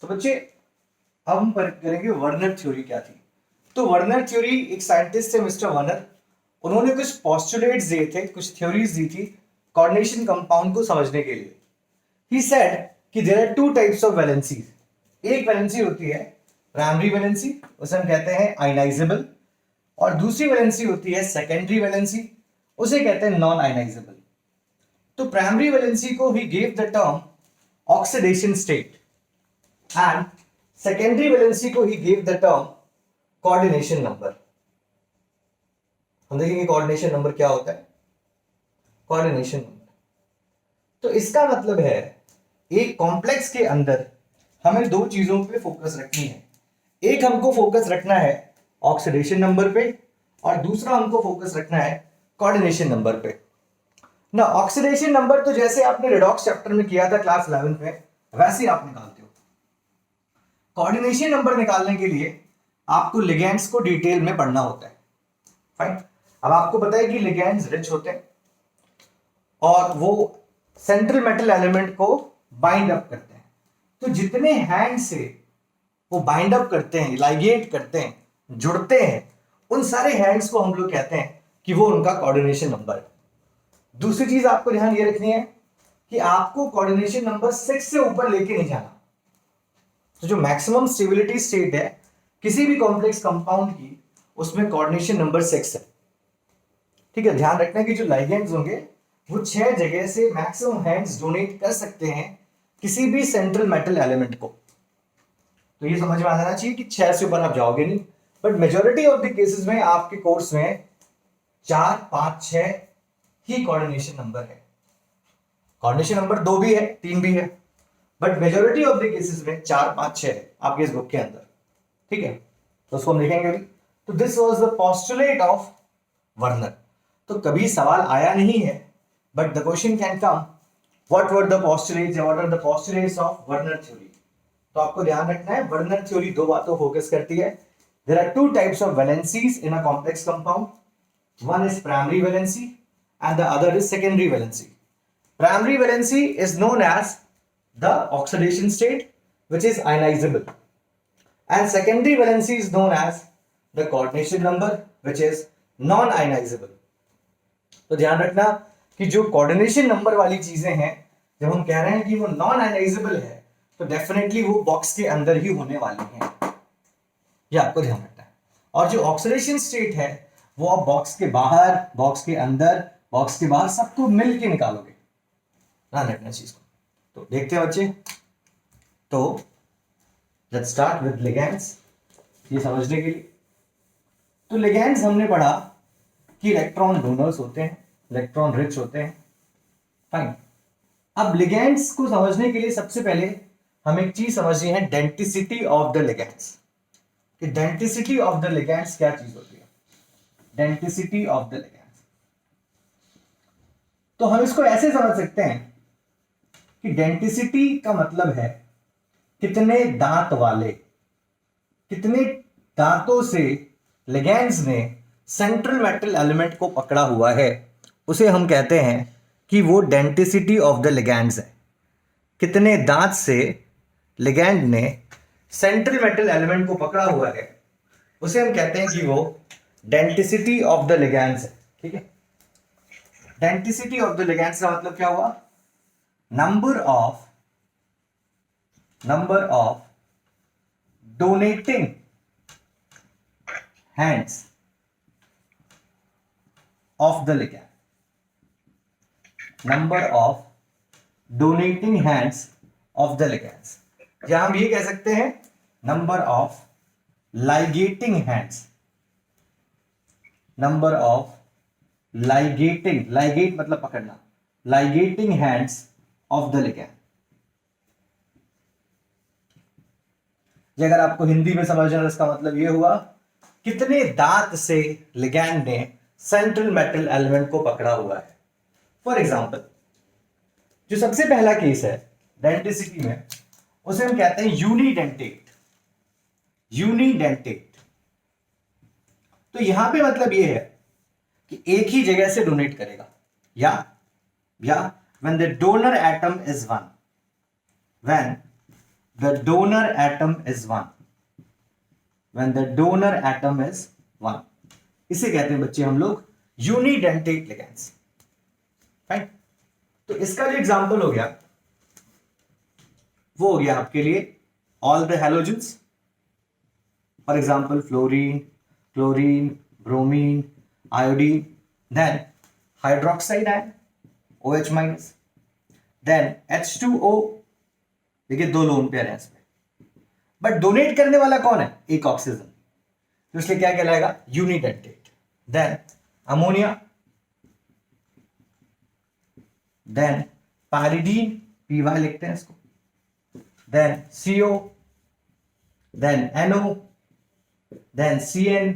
तो बच्चे अब हम करेंगे वर्नर थ्योरी क्या थी। तो वर्नर थ्योरी, एक साइंटिस्ट थे मिस्टर वर्नर, उन्होंने कुछ पोस्टुलेट्स दिए थे, कुछ थ्योरीज दी थी कोऑर्डिनेशन कंपाउंड को समझने के लिए। ही सेड कि there are two types of valencies. एक वैलेंसी होती है प्राइमरी वैलेंसी, उसे हम कहते हैं आयनाइजेबल, और दूसरी वैलेंसी होती है सेकेंडरी वैलेंसी, उसे कहते हैं नॉन आयनाइजेबल। तो प्राइमरी वैलेंसी को ही give the term oxidation state and secondary valency को ही give the term coordination number. हम देखेंगे कोऑर्डिनेशन नंबर क्या होता है। कोऑर्डिनेशन नंबर, तो इसका मतलब है एक कॉम्प्लेक्स के अंदर हमें दो चीजों पे फोकस रखनी है। एक हमको फोकस रखना है ऑक्सीडेशन नंबर पे, और दूसरा हमको फोकस रखना है कोऑर्डिनेशन नंबर पे ना। ऑक्सीडेशन नंबर तो जैसे आपने रेडॉक्स चैप्टर में किया था क्लास 11 में, वैसे ही आप निकालते हो। कोऑर्डिनेशन नंबर निकालने के लिए आपको लिगेंड्स को डिटेल में पढ़ना होता है। फाइन। अब आपको पता है कि लिगेंड्स रिच होते हैं और वो सेंट्रल मेटल एलिमेंट को बाइंड अप करते हैं। तो जितने हैंड से वो बाइंड अप करते हैं, लाइगेट करते हैं, जुड़ते हैं, उन सारे हैंड्स को हम लोग कहते हैं कि वो उनका कोऑर्डिनेशन नंबर है। दूसरी चीज आपको ध्यान ये रखनी है कि आपको कोऑर्डिनेशन नंबर 6 से ऊपर लेके नहीं जाना। तो जो मैक्सिमम स्टेबिलिटी स्टेट है किसी भी कॉम्प्लेक्स कंपाउंड की, उसमें कोऑर्डिनेशन नंबर 6 है। ठीक है, ध्यान रखना कि जो लाइगेंड्स होंगे वो 6 जगह से मैक्सिमम हैंड्स डोनेट कर सकते हैं किसी भी सेंट्रल मेटल एलिमेंट को। तो ये समझ में आ जाना चाहिए कि 6 से ऊपर आप जाओगे नहीं, but majority of the cases में आपके कोर्स में 4, 5, 6 ही कोऑर्डिनेशन नंबर है। कोऑर्डिनेशन नंबर 2 भी है, 3 भी है, but majority of the cases में 4, 5, 6 है आपके इस बुक के अंदर। ठीक है, तो उसको हम देखेंगे अभी। तो this was the postulate of Werner. तो कभी सवाल आया नहीं है, but the question can come, what were the postulates, what are the postulates of Werner theory. तो आपको ध्यान रखना है वर्नर थ्योरी दो बातों फोकस करती है। There are two types of valencies in a complex compound, one is primary valency and the other is secondary valency. Primary valency is known as the oxidation state which is ionizable, and secondary valency is known as the coordination number which is non ionizable। तो ध्यान रखना कि जो coordination number वाली चीजें हैं, जब हम कह रहे हैं कि वो नॉन आयनाइजेबल है, तो डेफिनेटली वो बॉक्स के अंदर ही होने वाली हैं, ये आपको ध्यान रखना है। और जो ऑक्सीडेशन स्टेट है वो आप बॉक्स के बाहर, बॉक्स के अंदर, बॉक्स के बाहर सबको मिल के निकालोगे। ध्यान रखना चीज को। तो देखते हैं बच्चे, तो लेट्स स्टार्ट विद लिगेंड्स। ये समझने के लिए, तो लिगेंड्स हमने पढ़ा कि इलेक्ट्रॉन डोनर्स होते हैं, इलेक्ट्रॉन रिच होते हैं। फाइन। अब लिगेंड्स को समझने के लिए सबसे पहले हमें एक चीज समझनी है, डेंटिसिटी ऑफ द लिगेंड्स। कि डेंटिसिटी ऑफ द लिगेंड्स क्या चीज होती है। डेंटिसिटी ऑफ द लिगेंड्स, तो हम इसको ऐसे समझ सकते हैं कि डेंटिसिटी का मतलब है कितने दांत वाले, कितने दांतों से लिगेंड्स ने सेंट्रल मेटल एलिमेंट को पकड़ा हुआ है, उसे हम कहते हैं कि वो डेंटिसिटी ऑफ द लिगेंड्स है। कितने दांत से लिगेंड ने सेंट्रल मेटल एलिमेंट को पकड़ा हुआ है, उसे हम कहते हैं कि वो डेंटिसिटी ऑफ द लिगेंड्स है। ठीक है, डेंटिसिटी ऑफ द लिगेंड्स का मतलब क्या हुआ, number of donating hands of the ligand, number of donating hands of the ligands, या हम ये कह सकते हैं number of ligating hands, number of ligating, ligate मतलब पकड़ना, ligating hands of the ligand। ये अगर आपको हिंदी में समझना, इसका मतलब ये हुआ कितने दांत से लिगैंड ने सेंट्रल मेटल एलिमेंट को पकड़ा हुआ है। फॉर एग्जांपल, जो सबसे पहला केस है डेंटिसिटी में, उसे हम कहते हैं यूनिडेंटेट। यूनिडेंटेट, तो यहां पे मतलब ये है कि एक ही जगह से डोनेट करेगा, या when the donor atom is one, when the donor atom is 1, when the donor atom is 1, इसे कहते हैं बच्चे हम लोग यूनिडेंटेट लिगेंड्स। राइट, तो इसका जो एग्जांपल हो गया वो हो गया आपके लिए all the halogens, for example fluorine, chlorine, bromine, iodine, then hydroxide ion OH minus, then H2O, देखिए 2 लोन पेयर है इसमें, बट डोनेट करने वाला कौन है? एक ऑक्सीजन, तो इसलिए क्या कहलाएगा? Unidentate. Then ammonia, then pyridine, PY लिखते हैं इसको, then CO, then NO, then CN,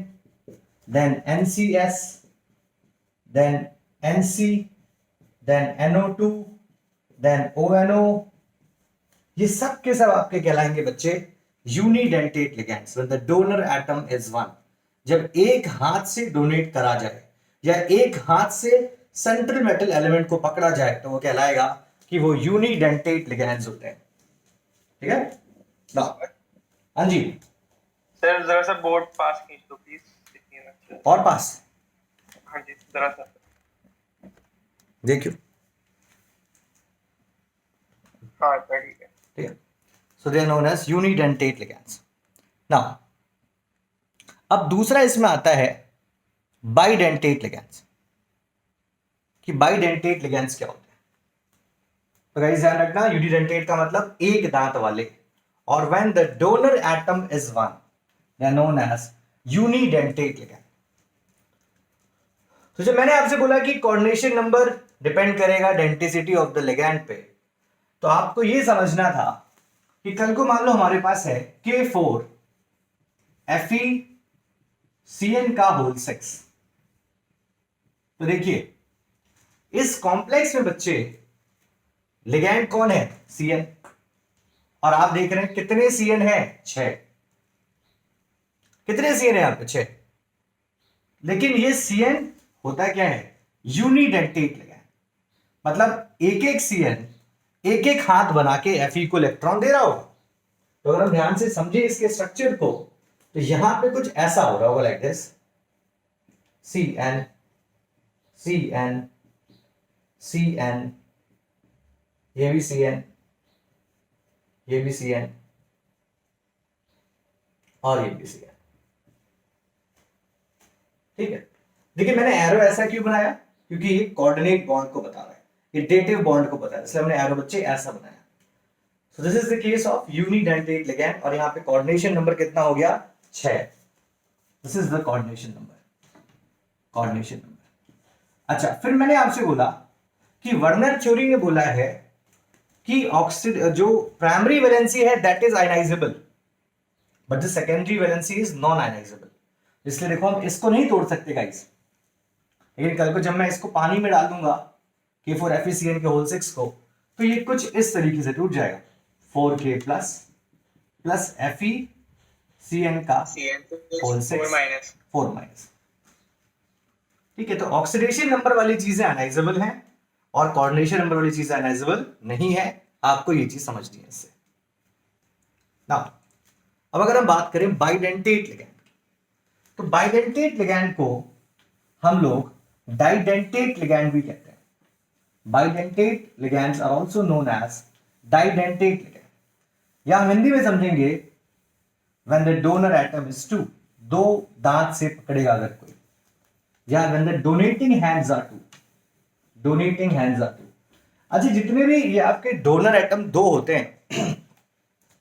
then NCS, then NC, then NO2, then ONO, ये सब के सब आपके कहलाएंगे बच्चे unidentate ligands when the donor atom is 1। जब एक हाथ से डोनेट करा जाए या एक हाथ से सेंट्रल मेटल एलिमेंट को पकड़ा जाए तो वो कहलाएगा कि वो यूनिडेंटेट लिगेंड्स होते हैं। ठीक है ना? हाँ जी सर, जरा सा बोर्ड पास खींच दो प्लीज। और पास, हाँ जी जरा सा देखियो। हाँ ठीक है। ठीक है, so they are known as unidentate ligands. Now अब दूसरा इसमें आता है बाइडेंटेट लिगेंड्स, कि बाइडेंटेट लिगेंड्स क्या होते हैं। तो गाइस ध्यान रखना, यूनिडेंटेट का मतलब एक दांत वाले, और when the donor atom is 1 they are known as unidentate ligand. तो जब मैंने आपसे बोला कि कोऑर्डिनेशन नंबर डिपेंड करेगा डेंटिसिटी ऑफ द लिगेंड पे, तो आपको यह समझना था कि कल को मान लो हमारे पास है K4 FeCN का होल 6, तो देखिए इस कॉम्प्लेक्स में बच्चे लिगेंड कौन है? CN, और आप देख रहे हैं कितने CN है? 6। कितने CN है यहां पे? 6। लेकिन ये CN होता क्या है? यूनिडेंटेट लिगेंड, मतलब एक एक CN एक एक हाथ बना के Fe को इलेक्ट्रॉन दे रहा होगा। तो अगर हम ध्यान से समझे इसके स्ट्रक्चर को, तो यहां पे कुछ ऐसा हो रहा होगा, like this, CN CN CN, ये भी CN, ये भी CN, और ये भी CN। ठीक है, देखिए मैंने एरो ऐसा क्यों बनाया? क्योंकि ये कोऑर्डिनेट बॉन्ड को बता रहा है, ये डेटिव बॉन्ड को बता रहा है, इसलिए हमने एरो बच्चे ऐसा बनाया। So this is the case of unidentate ligand, और यहां पे कोऑर्डिनेशन नंबर कितना हो गया? 6। This is the coordination number, coordination number. अच्छा, फिर मैंने आपसे बोला कि वर्नर थ्योरी ने बोला है कि जो प्राइमरी वैलेंसी है that is ionizable, but the secondary valency is non ionizable. इसलिए देखो हम इसको नहीं तोड़ सकते गाइस, लेकिन कल को जब मैं इसको पानी में डाल दूंगा K4 FeCN के होल 6 को, तो ये कुछ इस तरीके से टूट जाएगा, 4K प्लस FeCN का होल 6 4 माइनस। ठीक है, तो ऑक्सीडेशन नंबर वाली चीजें अनाइजेबल हैं और कोऑर्डिनेशन नंबर वाली चीजें अनाइजेबल नहीं है, आपको ये चीज समझनी है इससे। नाउ अब अगर हम बात करें बाइडेंटेट लिगेंड, तो बाइडेंटेट लिगेंड को हम लोग डाइडेंटेट लिगेंड भी कहते हैं। Bidentate ligands are also known as didentate ligand, या हम हिंदी में समझेंगे when the donor atom is 2, 2 दांत से पकड़ेगा अगर कोई, या when the donating hands are 2, donating hands are 2। अच्छा, जितने भी ये आपके डोनर एटम 2 होते हैं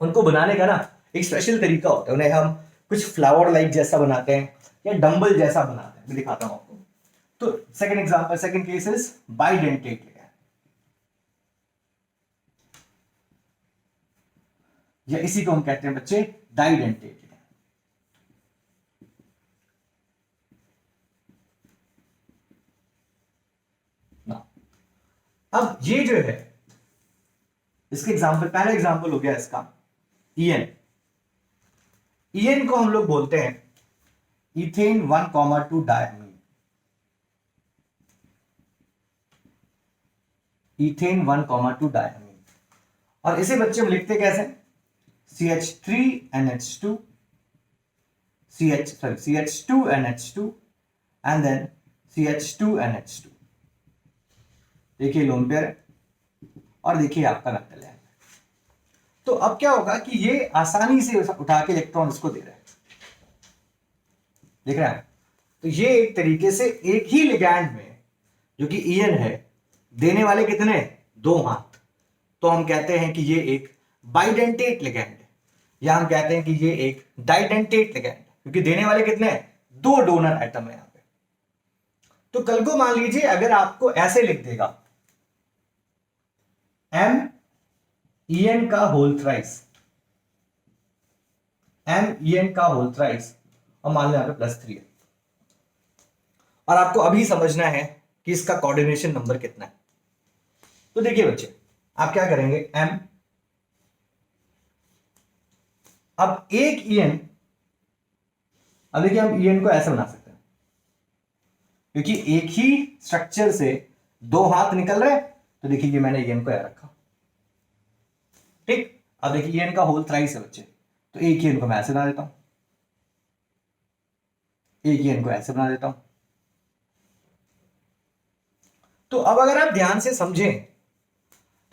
उनको बनाने का ना एक स्पेशल तरीका होता है, उन्हें हम कुछ फ्लावर लाइक जैसा बनाते हैं या डंबल जैसा बनाते हैं, मैं दिखाता हूं आपको। तो second example, second case is bidentate ligand, या इसी को हम कहते हैं बच्चे डाइडेंटेट लिगेंड। अब ये जो है इसके एग्जांपल, पहला एग्जांपल हो गया इसका EN। EN को हम लोग बोलते हैं इथेन 1,2 डायमीन, इथेन 1,2 डायमीन। और इसे बच्चे हम लिखते कैसे? CH3NH2, CH2NH2 and then CH2NH2। देखिए लोन पेयर है और देखिए आपका मेटल है। तो अब क्या होगा कि ये आसानी से उठा के इलेक्ट्रॉन इसको दे रहा है, देख रहे हैं। तो ये एक तरीके से एक ही लिगैंड में जो कि EN है, देने वाले कितने, 2 हाथ। तो हम कहते हैं कि ये एक बाइडेंटेट लिगैंड है, या हम कहते हैं कि ये एक डाइडेंटेट लिगैंड है, क्योंकि देने वाले कितने, 2 डोनर एटम है यहां पे। तो कल को मान लीजिए अगर आपको ऐसे लिख देगा MEN का होल थ्राइस, MEN का होल थ्राइस, और मान लो यहां पे +3 है, और आपको अभी समझना है कि इसका कोऑर्डिनेशन नंबर कितना है। तो देखिए बच्चे, आप क्या करेंगे, अब एक EN, अब देखिए हम EN को ऐसे बना सकते हैं, क्योंकि एक ही स्ट्रक्चर से 2 हाथ निकल रहे हैं। तो देखिए ये मैंने EN को यहां रखा, ठीक। अब देखिए EN का होल थ्राइस है बच्चे, तो एक EN को मैं ऐसे बना देता हूं, एक EN को ऐसे बना देता हूं। तो अब अगर आप ध्यान से समझें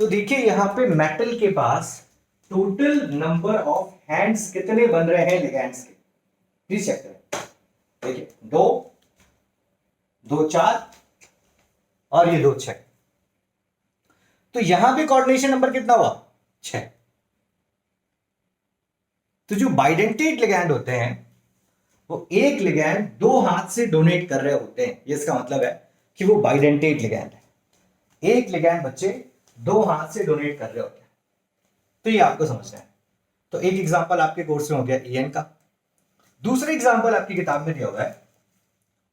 तो देखिए यहां पे मेटल के पास टोटल नंबर ऑफ हैंड्स कितने बन रहे हैं लिगैंड्स के, प्लीज चेक करें। देखिए 2, 2 4 और ये 2 6। तो यहां पे कोऑर्डिनेशन नंबर कितना हुआ, 6। तो जो बाइडेंटेट लिगैंड होते हैं वो एक लिगैंड 2 हाथ से डोनेट कर रहे होते हैं, ये इसका मतलब है कि वो बाइडेंटेट लिगैंड है। एक लिगैंड बच्चे 2 हाथ से डोनेट कर रहे होते हैं। तो ये आपको समझना है। तो एक एग्जांपल आपके कोर्स में हो गया EN का। दूसरा एग्जांपल आपकी किताब में दिया हुआ है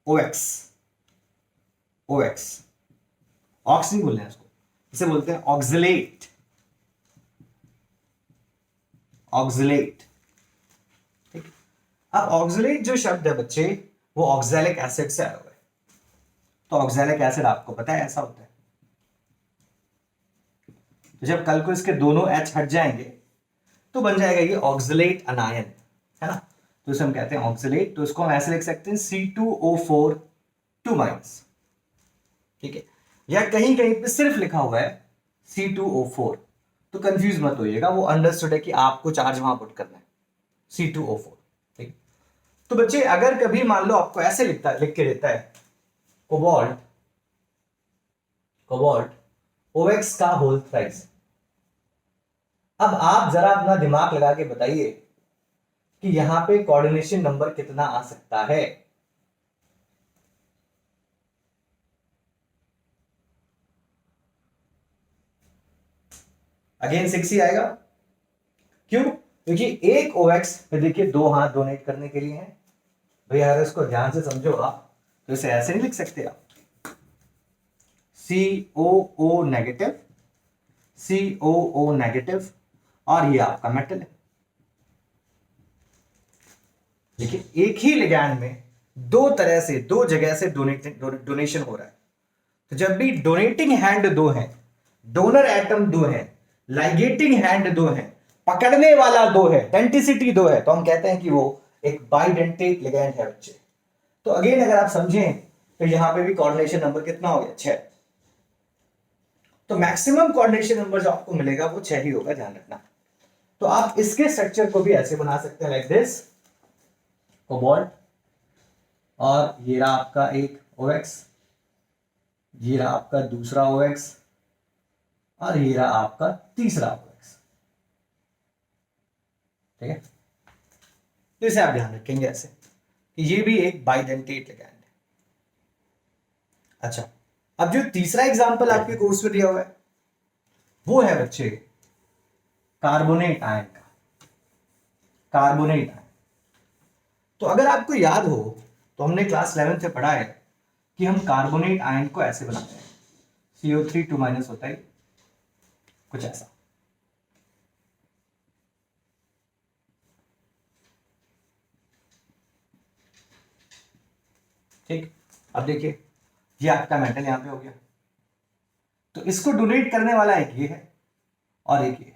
OX। ऑक्स नहीं बोलते हैं इसको, इसे बोलते हैं ऑक्सलेट। ठीक। अब ऑक्सलेट जो शब्द है बच्चे, वो ऑक्सैलिक एसिड से आया हुआ है। तो ऑक्सैलिक एसिड आपको पता है ऐसा होता है, तो जब कल को इसके दोनों H हट जाएंगे तो बन जाएगा ये ऑक्सलेट अनायन, है ना। तो इसे हम कहते हैं ऑक्सलेट। तो इसको हम ऐसे लिख सकते हैं C2O4 2-, ठीक है। या कहीं कहीं पे सिर्फ लिखा हुआ है C2O4, तो कंफ्यूज मत होइएगा, वो अंडरस्टूड है कि आपको चार्ज वहां पुट करना है, C2O4, ठीक। तो बच्चे अगर कभी मान लो आपको ऐसे लिख के देता है कोबाल्ट OX का होल थ्राइस, अब आप जरा अपना दिमाग लगा के बताइए कि यहां पे कोऑर्डिनेशन नंबर कितना आ सकता है। अगेन 6 ही आएगा। क्यों, क्योंकि एक OX पे देखिए 2 हाथ डोनेट करने के लिए हैं। भैया अगर इसको ध्यान से समझो आप, तो इसे ऐसे नहीं लिख सकते आप, COO नेगेटिव, और ये आपका मेटल है। देखिए एक ही लिगैंड में 2 तरह से 2 जगह से डोनेशन हो रहा है। तो जब भी डोनेटिंग हैंड 2 है, डोनर एटम 2 है, लाइगेटिंग हैंड 2 है, पकड़ने वाला 2 है, डेंटिसिटी 2 है, तो हम कहते हैं कि वो एक बाइडेंटेट लिगैंड है बच्चे। तो अगेन अगर आप समझें तो यहां पे भी कोऑर्डिनेशन नंबर कितना हो गया, 6। तो मैक्सिमम कोऑर्डिनेशन नंबर जो आपको मिलेगा वो 6 ही होगा, ध्यान रखना। तो आप इसके स्ट्रक्चर को भी ऐसे बना सकते हैं, लाइक दिस कोबाल्ट, और ये रहा आपका एक OX, ये रहा आपका दूसरा OX, और ये रहा आपका तीसरा OX, ठीक है। तो इसे आप ध्यान रखेंगे ऐसे कि ये भी एक बाइडेंटेट लिगैंड है। अच्छा, अब जो तीसरा एग्जांपल आपके कोर्स में दिया हुआ है वो है बच्चे कार्बोनेट आयन का, कार्बोनेट आयन। तो अगर आपको याद हो तो हमने क्लास 11 से पढ़ा है कि हम कार्बोनेट आयन को ऐसे बनाते हैं, CO3 2- होता है कुछ ऐसा, ठीक। अब देखिए ये आपका मेटल यहां पे हो गया, तो इसको डोनेट करने वाला एक ये है और एक ये,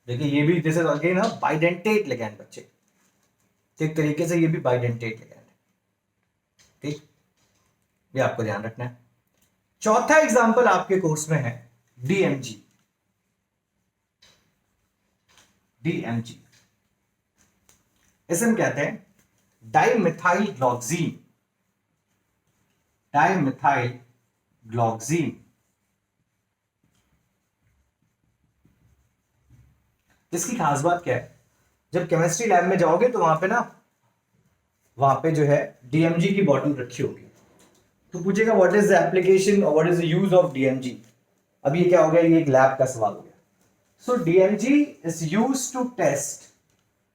देखिए ये भी this is again a bidentate ligand बच्चे, तो एक तरीके से ये भी बाइडेंटेट लिगैंड है, ठीक, ये आपको ध्यान रखना है। चौथा एग्जांपल आपके कोर्स में है डीएमजी। डीएमजी इसे हम कहते हैं डाइमिथाइल ग्लॉक्सीन। डाइमिथाइल ग्लॉक्सीन। इसकी खास बात क्या है, जब केमिस्ट्री लैब में जाओगे तो वहां पे जो है डीएमजी की बॉटल रखी होगी, तो पूछेगा व्हाट इज द एप्लीकेशन और what is the use of DMG. अब ये क्या हो गया, ये एक लैब का सवाल हो गया। So DMG is used to test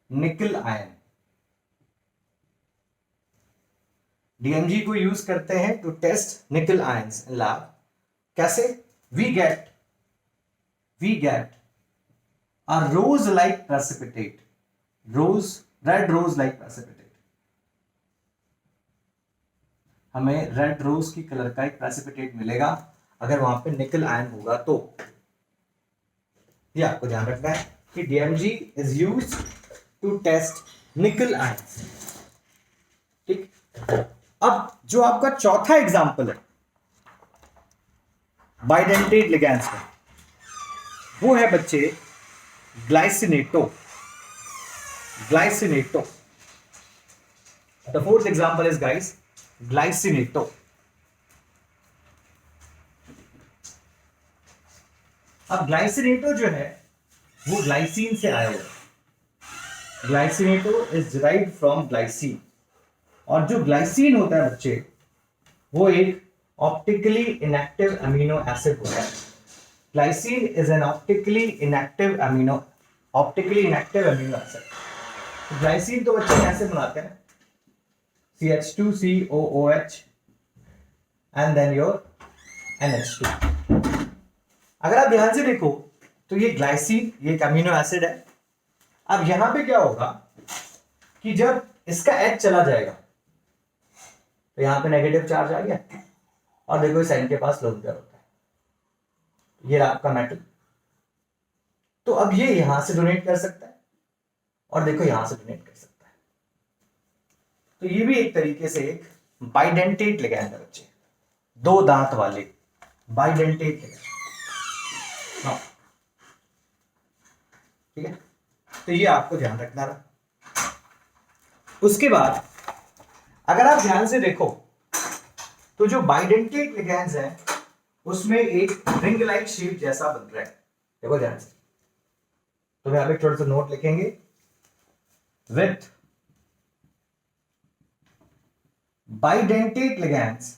nickel ion. DMG को यूज करते हैं to test nickel ions in lab. कैसे? We get a rose like precipitate, red rose like precipitate। हमें रेड रोज की कलर का एक प्रेसिपिटेट मिलेगा अगर वहां पे निकल आयन होगा तो। ये आपको ध्यान रखना है कि DMG is used to test nickel ions, ठीक। अब जो आपका चौथा एग्जांपल है बाइडेंटेट लिगैंड्स का, वो है बच्चे glycinato. The fourth example is guys glycinato. अब ग्लाइसिनेटो जो है वो ग्लाइसिन से आया हुआ है। Glycinato is derived from glycine, और जो ग्लाइसिन होता है बच्चे वो एक ऑप्टिकली इनएक्टिव अमीनो एसिड होता है। Glycine is an optically inactive amino acid. Glycine तो बच्चे कैसे बनाते हैं, CH2COOH and then your NH2। अगर आप ध्यान से देखो तो ये ग्लाइसिन, ये एक अमीनो एसिड है। अब यहां पे क्या होगा कि जब इसका H चला जाएगा तो यहां पे नेगेटिव चार्ज आ गया, और देखो इस N के पास लोन पेयर होता है, ये आपका मेटल। तो अब ये यहां से डोनेट कर सकता है और देखो यहां से डोनेट कर सकता है। तो ये भी एक तरीके से एक बाइडेंटेट लिगैंड है बच्चे, दो दांत वाले बाइडेंटेट लिगैंड। ठीक है, तो ये आपको ध्यान रखना रहा। उसके बाद अगर आप ध्यान से देखो तो जो बाइडेंटेट लिगैंड्स हैं उसमें एक रिंग लाइक शेप जैसा बन रहा है, देखो ध्यान से। तो यहां पे थोड़ा सा नोट लिखेंगे, with bidentate ligands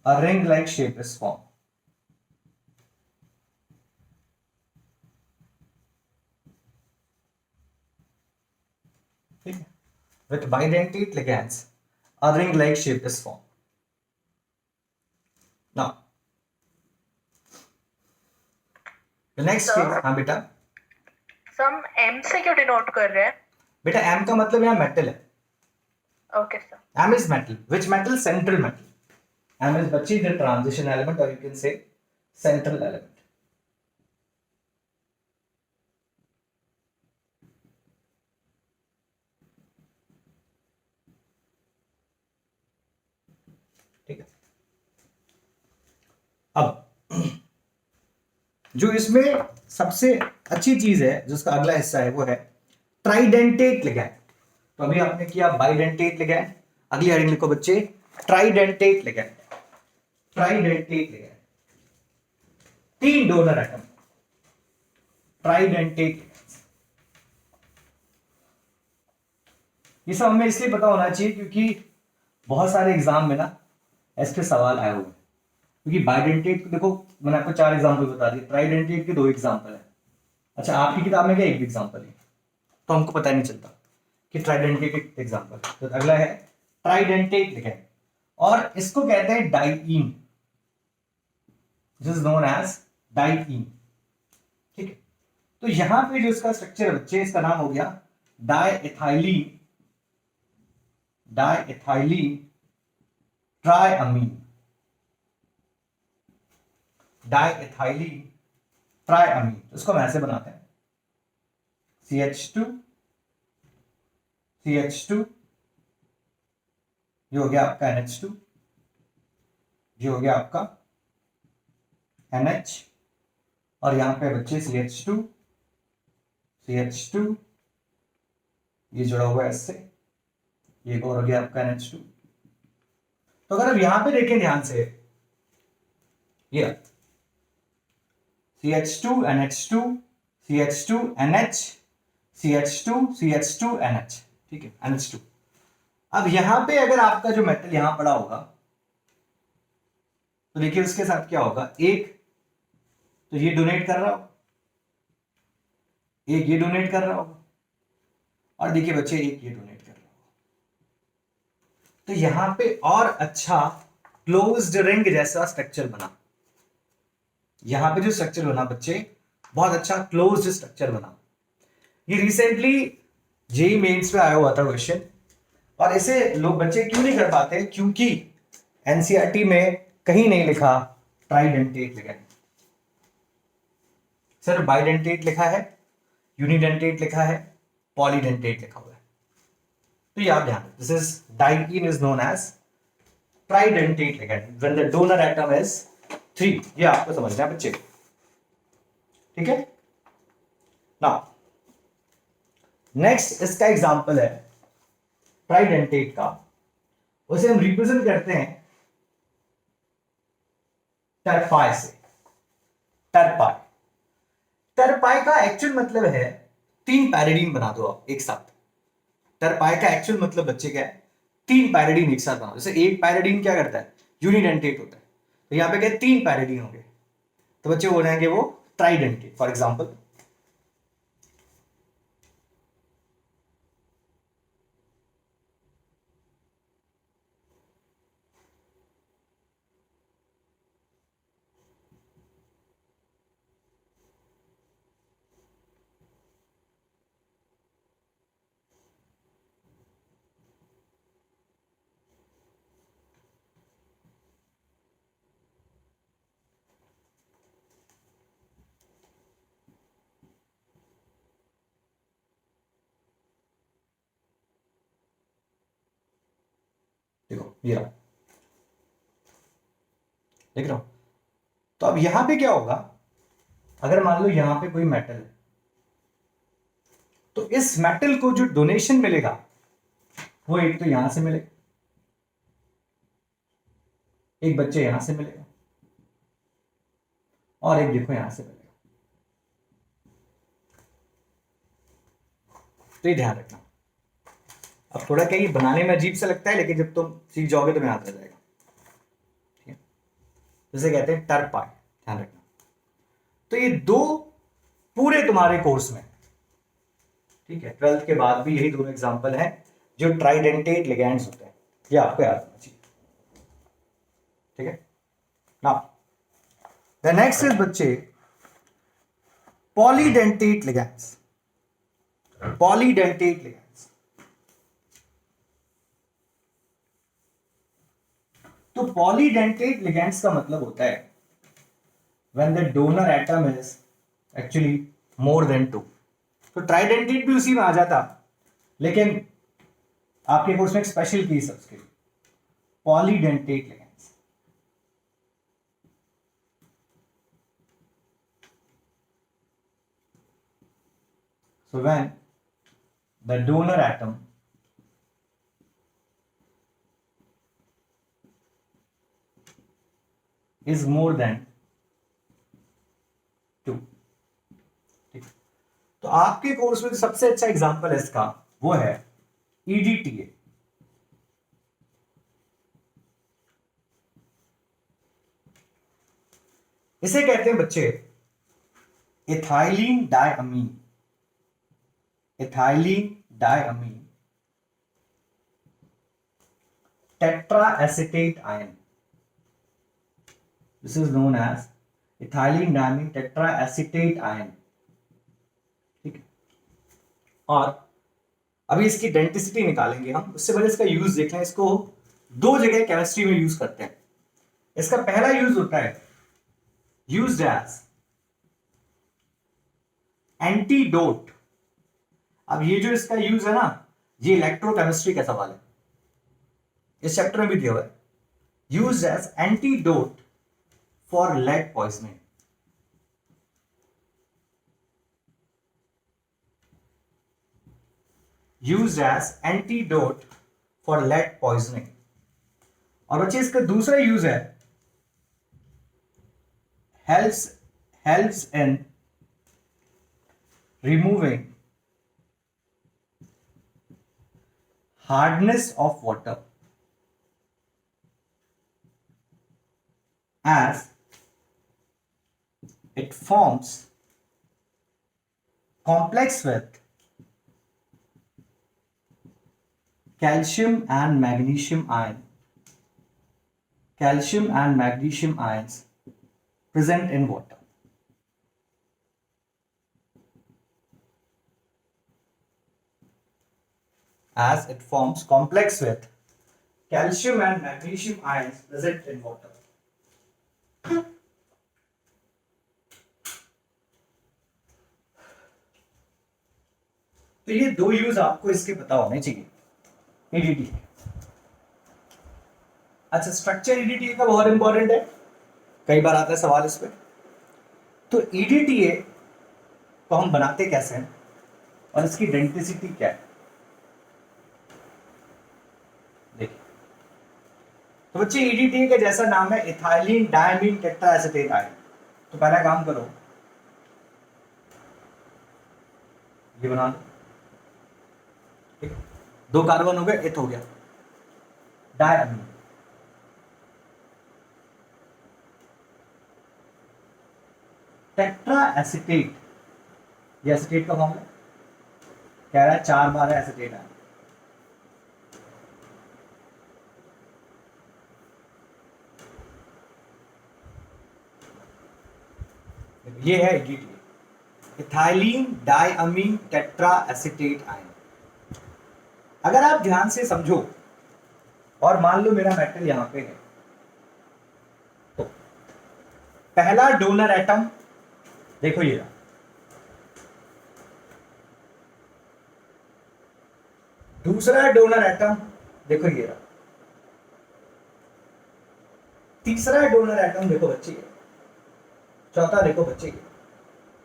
a ring like shape is formed। ठीक है, with bidentate ligands a ring like shape is formed। now the next case, हाँ बेटा सम एम से क्यों डिनोट कर रहे हैं? बेटा एम का मतलब यहाँ मेटल है। Okay sir. M is metal, which metal? Central metal. M is बच्ची द ट्रांजिशन एलिमेंट, और you can say central element. ठीक है, अब जो इसमें सबसे अच्छी चीज है, जो उसका अगला हिस्सा है, वो है ट्राइडेंटेट लिगैंड। तो अभी आपने किया बाइडेंटेट लिगैंड, अगली हेडिंग लिखो बच्चे tridentate ligand. Tridentate ligand, 3 donor atom, tridentate. ये सब हमें इसलिए पता होना चाहिए क्योंकि बहुत सारे एग्जाम में ना इसके सवाल आए हुए हैं। क्योंकि बाइडेंटेट को देखो, मैंने आपको 4 एग्जाम्पल बता दिए, ट्राइडेंटेट के 2 एग्जाम्पल है। अच्छा, आपकी किताब में क्या एक भी एग्जाम्पल है, तो हमको पता नहीं चलता कि ट्राइडेंटेट एग्जाम्पल। तो अगला है ट्राइडेंटेट लिगैंड, और इसको कहते हैं dien, this is known as dien. ठीक है, तो यहां पे जो इसका स्ट्रक्चर है बच्चे, इसका नाम हो गया डाइएथाइलीन ट्राइअमीन। डाइएथाइलिन ट्राइअमीन, इसको हम ऐसे बनाते हैं CH2 CH2, ये हो गया आपका NH2, ये हो गया आपका NH, और यहां पे बच्चे CH2 CH2, ये जुड़ा हुआ है इससे, ये और हो गया आपका NH2। तो अगर आप यहां पे देखें ध्यान से, ये CH2 NH2 CH2 NH CH2 CH2 NH, ठीक है, NH2। अब यहां पे अगर आपका जो मेटल यहां पड़ा होगा तो देखिए उसके साथ क्या होगा, एक तो ये डोनेट कर रहा होगा, एक ये डोनेट कर रहा होगा, और देखिए बच्चे एक ये डोनेट कर रहा होगा। तो यहां पे और अच्छा क्लोज्ड रिंग जैसा स्ट्रक्चर बना, यहां पे जो स्ट्रक्चर बना बच्चे, बहुत अच्छा क्लोज्ड स्ट्रक्चर बना। ये रिसेंटली जेईई मेंस पे आया हुआ था क्वेश्चन, और इसे लोग बच्चे क्यों नहीं कर पाते, क्योंकि एनसीईआरटी में कहीं नहीं लिखा ट्राइडेंटेट लिखा है, सर बाइडेंटेट लिखा है, यूनिडेंटेट लिखा है, पॉलीडेंटेट लिखा हुआ है। तो ये आप ध्यान, this is dien is known as tridentate लिखा है when the donor atom is 3, ये आपको समझना है बच्चे, ठीक है। नाउ नेक्स्ट इसका एग्जांपल है ट्राइडेंटेट का, उसे हम रिप्रेजेंट करते हैं टरपाई से। टरपाई, टरपाई का एक्चुअल मतलब है 3 पैराडीन बना दो आप एक साथ। टरपाई का एक्चुअल मतलब बच्चे क्या है, 3 पैराडीन एक साथ बनाओ। जैसे एक पैराडीन क्या करता है, यूनिडेंटेट होता है, तो यहां पे क्या 3 पैराडीन होंगे, तो बच्चे हो जाएंगे वो ट्राइडेंटेट। फॉर एग्जांपल देखो ये रहा, देख रहा हूं। तो अब यहां पे क्या होगा, अगर मान लो यहां पे कोई मेटल है, तो इस मेटल को जो डोनेशन मिलेगा वो एक तो यहां से मिलेगा, एक बच्चे यहां से मिलेगा, और एक देखो यहां से मिलेगा। तो ये ध्यान रखना। अब थोड़ा क्या ये बनाने में अजीब सा लगता है, लेकिन जब तुम सीख जाओगे तो याद रह जाएगा, ठीक है। जिसे कहते हैं टरपाई, ध्यान रखना। तो ये 2 पूरे तुम्हारे कोर्स में, ठीक है, 12th के बाद भी यही दोनों एग्जांपल हैं जो ट्राइडेंटेट लिगैंड्स होते हैं, ये आपको याद रखना चाहिए, ठीक है। नाउ द नेक्स्ट इज बच्चे पॉलीडेंटेट लिगैंड्स। पॉलीडेंटेट लिगैंड्स, तो पॉलीडेंटेट लिगैंड्स का मतलब होता है when the donor atom is actually more than 2। तो ट्राइडेंटेट भी उसी में आ जाता, लेकिन आपके कोर्स में एक स्पेशल केस है उसके लिए, polydentate ligands. So when the donor atom is more than 2, ठीक। तो आपके कोर्स में सबसे अच्छा एग्जांपल है इसका, वो है EDTA। इसे कहते हैं बच्चे ethylene diamine. Ethylene diamine tetra acetate ion, this is known as ethylene diamine tetraacetate ion, ठीक है। और अभी इसकी डेंटिसिटी निकालेंगे हम, उससे पहले इसका यूज देख लें। इसको 2 जगह केमिस्ट्री में यूज करते हैं। इसका पहला यूज होता है used as एंटीडोट। अब ये जो इसका यूज है ना, ये इलेक्ट्रोकेमिस्ट्री का सवाल है, इस चैप्टर में भी दिया हुआ है। Use as antidote for lead poisoning. Use as antidote for lead poisoning. और बच्चे इसका दूसरा यूज है helps in removing hardness of water as it forms complex with calcium and magnesium ions present in water. As it forms complex with calcium and magnesium ions present in water. तो ये दो use आपको इसके पता होने चाहिए EDT. अच्छा, structure EDT का बहुत इंपॉर्टेंट है, कई बार आता है सवाल इस पे। तो ईडीटीए को हम बनाते कैसे हैं और इसकी डेंसिटी क्या है, देखिए। तो बच्चे ईडीटीए का जैसा नाम है, इथाइलिन डायमीन टेट्राएसिटेट आयन। तो पहला काम करो, ये बना दो, ठीक है। 2 कार्बन हो गए, एथ हो गया, डायमीन। टेट्रा एसिटेट, ये एसिटेट का फॉर्मूला कह रहा है 4 बार है एसिटेट आयन। ये है EDTA, ethylene diamine tetra acetate ion. अगर आप ध्यान से समझो और मान लो मेरा मेटल यहां पे है, तो पहला डोनर एटम देखो ये रहा, दूसरा डोनर एटम देखो ये रहा, तीसरा डोनर एटम देखो बच्चे ये, चौथा देखो बच्चे ये,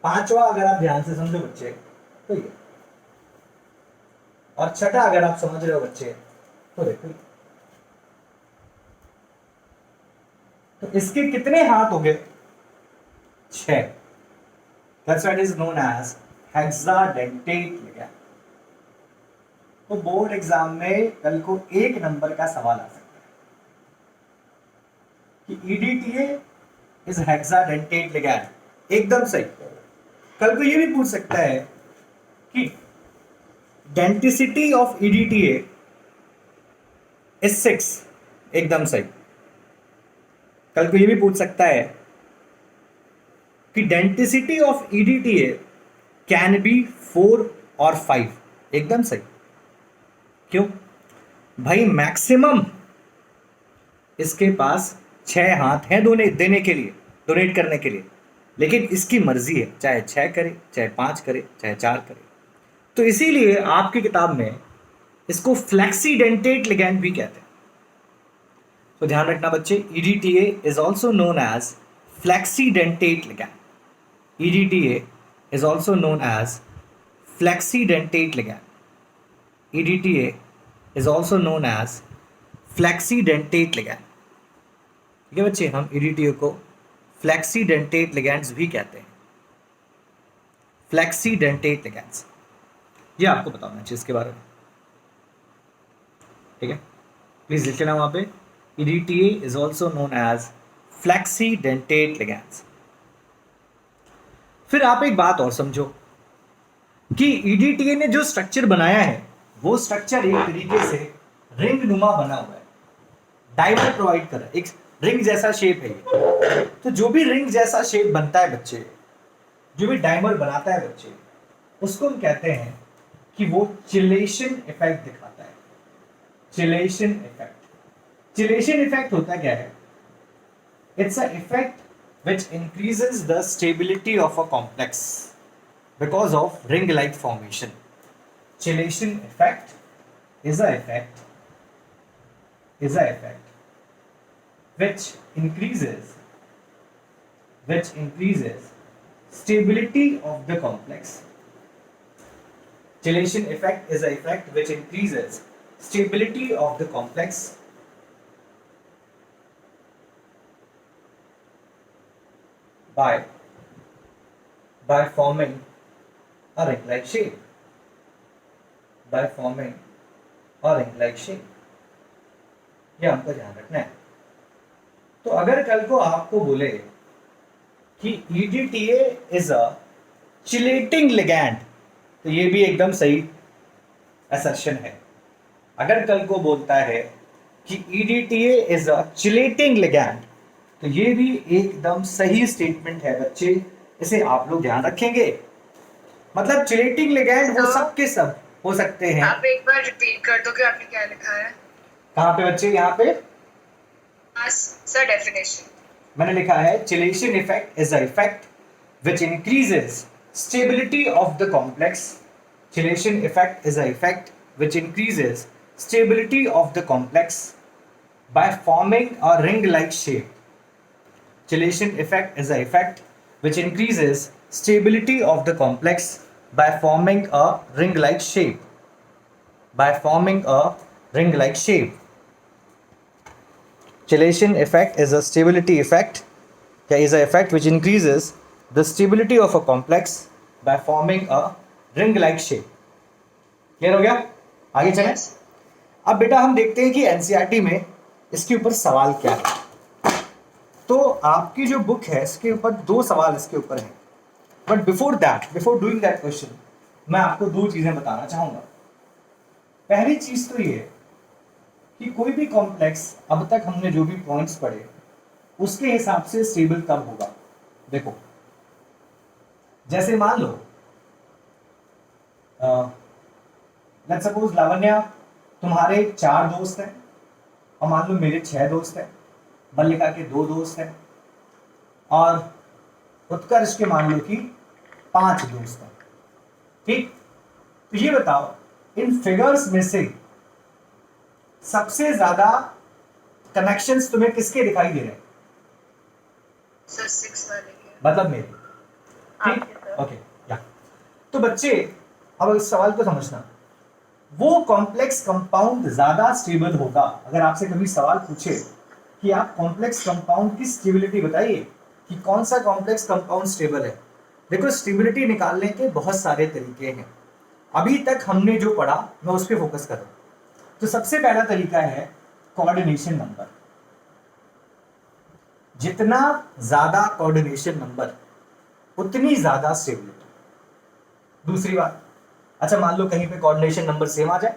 पांचवा अगर आप ध्यान से समझो बच्चे तो ये, और छठा अगर आप समझ रहे हो बच्चे तो देखो ये। तो इसके कितने हाथ हो गए? 6। That's what is known as hexadentate ligand। तो बोर्ड एग्जाम में कल को 1 नंबर का सवाल आ सकता है कि ईडीटीए इज हेक्साडेंटेट लिगैंड, एकदम सही। कल को ये भी पूछ सकता है कि डेंसिटी ऑफ ईडीटीए इज 6, एकदम सही। कल को ये भी पूछ सकता है कि density of EDTA can be 4 और 5, एकदम सही। क्यों भाई? मैक्सिमम इसके पास 6 हाथ हैं देने के लिए, डोनेट करने के लिए, लेकिन इसकी मर्जी है, चाहे 6 करे, चाहे 5 करे, चाहे 4 करे। तो इसीलिए आपकी किताब में इसको फ्लेक्सीडेंटेट लिगैंड भी कहते हैं। तो ध्यान रखना बच्चे, EDTA is also known as flexidentate ligand. EDTA is also known as flexidentate ligand. EDTA is also known as flexidentate ligand. ठीक है बच्चे, हम EDTA को फ्लेक्सीडेंटेट लिगैंड्स भी कहते हैं, फ्लेक्सीडेंटेट लिगैंड्स। ये आपको पता होना चाहिए इसके बारे में, ठीक है। प्लीज लिख लेना वहां पे, EDTA is also known as flexidentate ligands. फिर आप एक बात और समझो कि EDTA ने जो स्ट्रक्चर बनाया है वो स्ट्रक्चर एक तरीके से रिंग नुमा बना हुआ है, डायमंड प्रोवाइड कर रहा है, एक रिंग जैसा शेप है ये। तो जो भी रिंग जैसा शेप बनता है बच्चे, जो भी डायमंड बनाता है बच्चे, उसको हम कहते हैं कि वो चिलेशन इफेक्ट दिखाता है। चिलेशन इफेक्ट, चिलेशन इफेक्ट होता क्या है? It's a effect which increases the stability of a complex because of ring-like formation. Chelation effect is a effect which increases stability of the complex. Chelation effect is a effect which increases stability of the complex by forming a ring-like shape. ये हमको ध्यान रखना है. तो अगर कल को आपको बोले कि EDTA is a chelating ligand, तो ये भी एकदम सही असर्शन है. अगर कल को बोलता है कि EDTA is a chelating ligand, तो ये भी एकदम सही स्टेटमेंट है बच्चे. इसे आप लोग ध्यान रखेंगे. मतलब चिलेटिंग लिगैंड वो सब के सब हो सकते हैं. आप एक बार रिपीट कर दो कि आपने क्या लिखा है. कहाँ पे बच्चे? यहाँ पे सर डेफिनेशन मैंने लिखा है chelation effect is a effect which increases stability of the complex. Chelation effect is a effect which increases stability of the complex by forming a ring-like shape. Chelation effect is a effect which increases stability of the complex by forming a ring-like shape. Chelation effect is a stability effect, is an effect which increases the stability of a complex by forming a ring-like shape. Clear हो गया? आगे चलें. अब बेटा हम देखते हैं कि एनसीईआरटी में इसके ऊपर सवाल क्या है. तो आपकी जो बुक है इसके ऊपर 2 सवाल इसके ऊपर हैं. But before doing that question मैं आपको 2 चीजें बताना चाहूंगा. पहली चीज तो ये कि कोई भी कॉम्प्लेक्स अब तक हमने जो भी पॉइंट्स पढ़े उसके हिसाब से स्टेबल कब होगा. देखो जैसे मान लो लेट्स सपोज लावण्या तुम्हारे 4 दोस्त हैं और मान लो मेरे 6 दोस्त हैं. मल्लिका के 2 दोस्त हैं और उत्कर्ष के मान लो कि 5 दोस्त हैं. ठीक. तो ये बताओ इन फिगर्स में से सबसे ज्यादा कनेक्शंस तुम्हें किसके दिखाई दे रहे हैं? सर 6 वाले के. मतलब मेरे. ठीक. ओके या. तो बच्चे अब इस सवाल को समझना. वो कॉम्प्लेक्स कंपाउंड ज्यादा स्टेबल होगा. अगर आपसे कभी सवाल पूछे कि आप कॉम्प्लेक्स कंपाउंड की स्टेबिलिटी बताइए कि कौन सा कॉम्प्लेक्स कंपाउंड स्टेबल है. देखो स्टेबिलिटी निकालने के बहुत सारे तरीके हैं. अभी तक हमने जो पढ़ा मैं उस पर फोकस कर रहा हूं. तो सबसे पहला तरीका है कोऑर्डिनेशन नंबर. जितना ज्यादा कोऑर्डिनेशन नंबर उतनी ज्यादा स्टेबिलिटी. दूसरी बात, अच्छा मान लो कहीं पे कोऑर्डिनेशन नंबर सेम आ जाए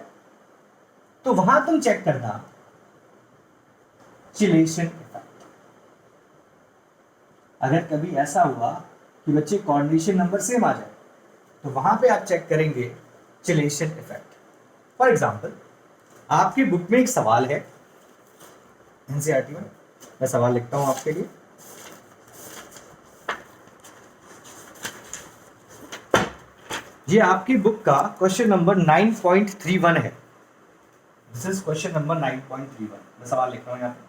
तो वहां तुम चेक करना चिलेशन इफेक्ट. अगर कभी ऐसा हुआ कि बच्चे कोऑर्डिनेशन नंबर सेम आ जाए तो वहां पे आप चेक करेंगे चिलेशन इफेक्ट. फॉर एग्जांपल आपकी बुक में एक सवाल है एनसीईआरटी में. मैं सवाल लिखता हूं आपके लिए. ये आपकी बुक का क्वेश्चन नंबर 9.31 है. This is question number 9.31. मैं सवाल लिख रहा हूं यहाँ पे.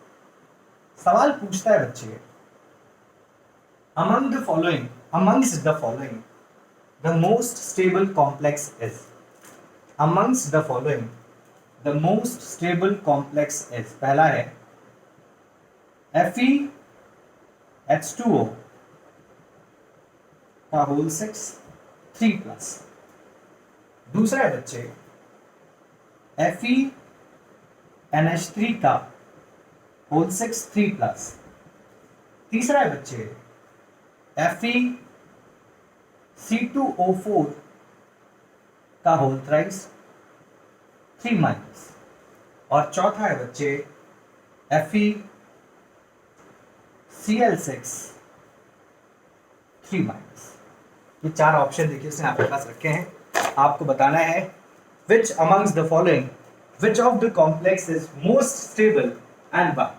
सवाल पूछता है बच्चे amongst the following the most stable complex is. amongst the following the most stable complex is. पहला है FeH2O का होल 6 3+. दूसरा है बच्चे FeNH3 का होल 6 3+. तीसरा है बच्चे FeC2O4 का होल थ्राइस 3-. और चौथा है बच्चे FeCl6 3-. ये 4 ऑप्शन देखिए इसने आपके पास रखे हैं. आपको बताना है which amongst the following which of the complex is most stable and why.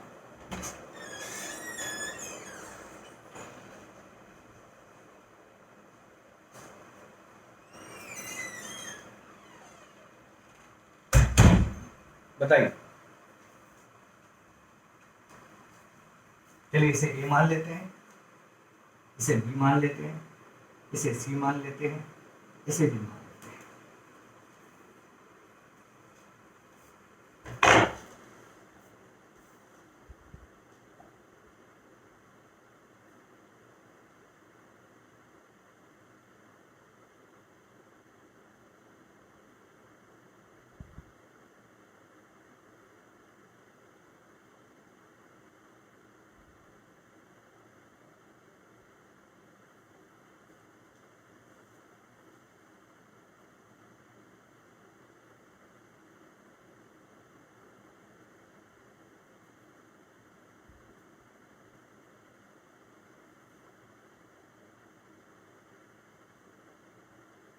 बताइए। चलिए इसे ए मान लेते हैं, इसे बी मान लेते हैं, इसे सी मान लेते हैं, इसे डी मान लेते हैं।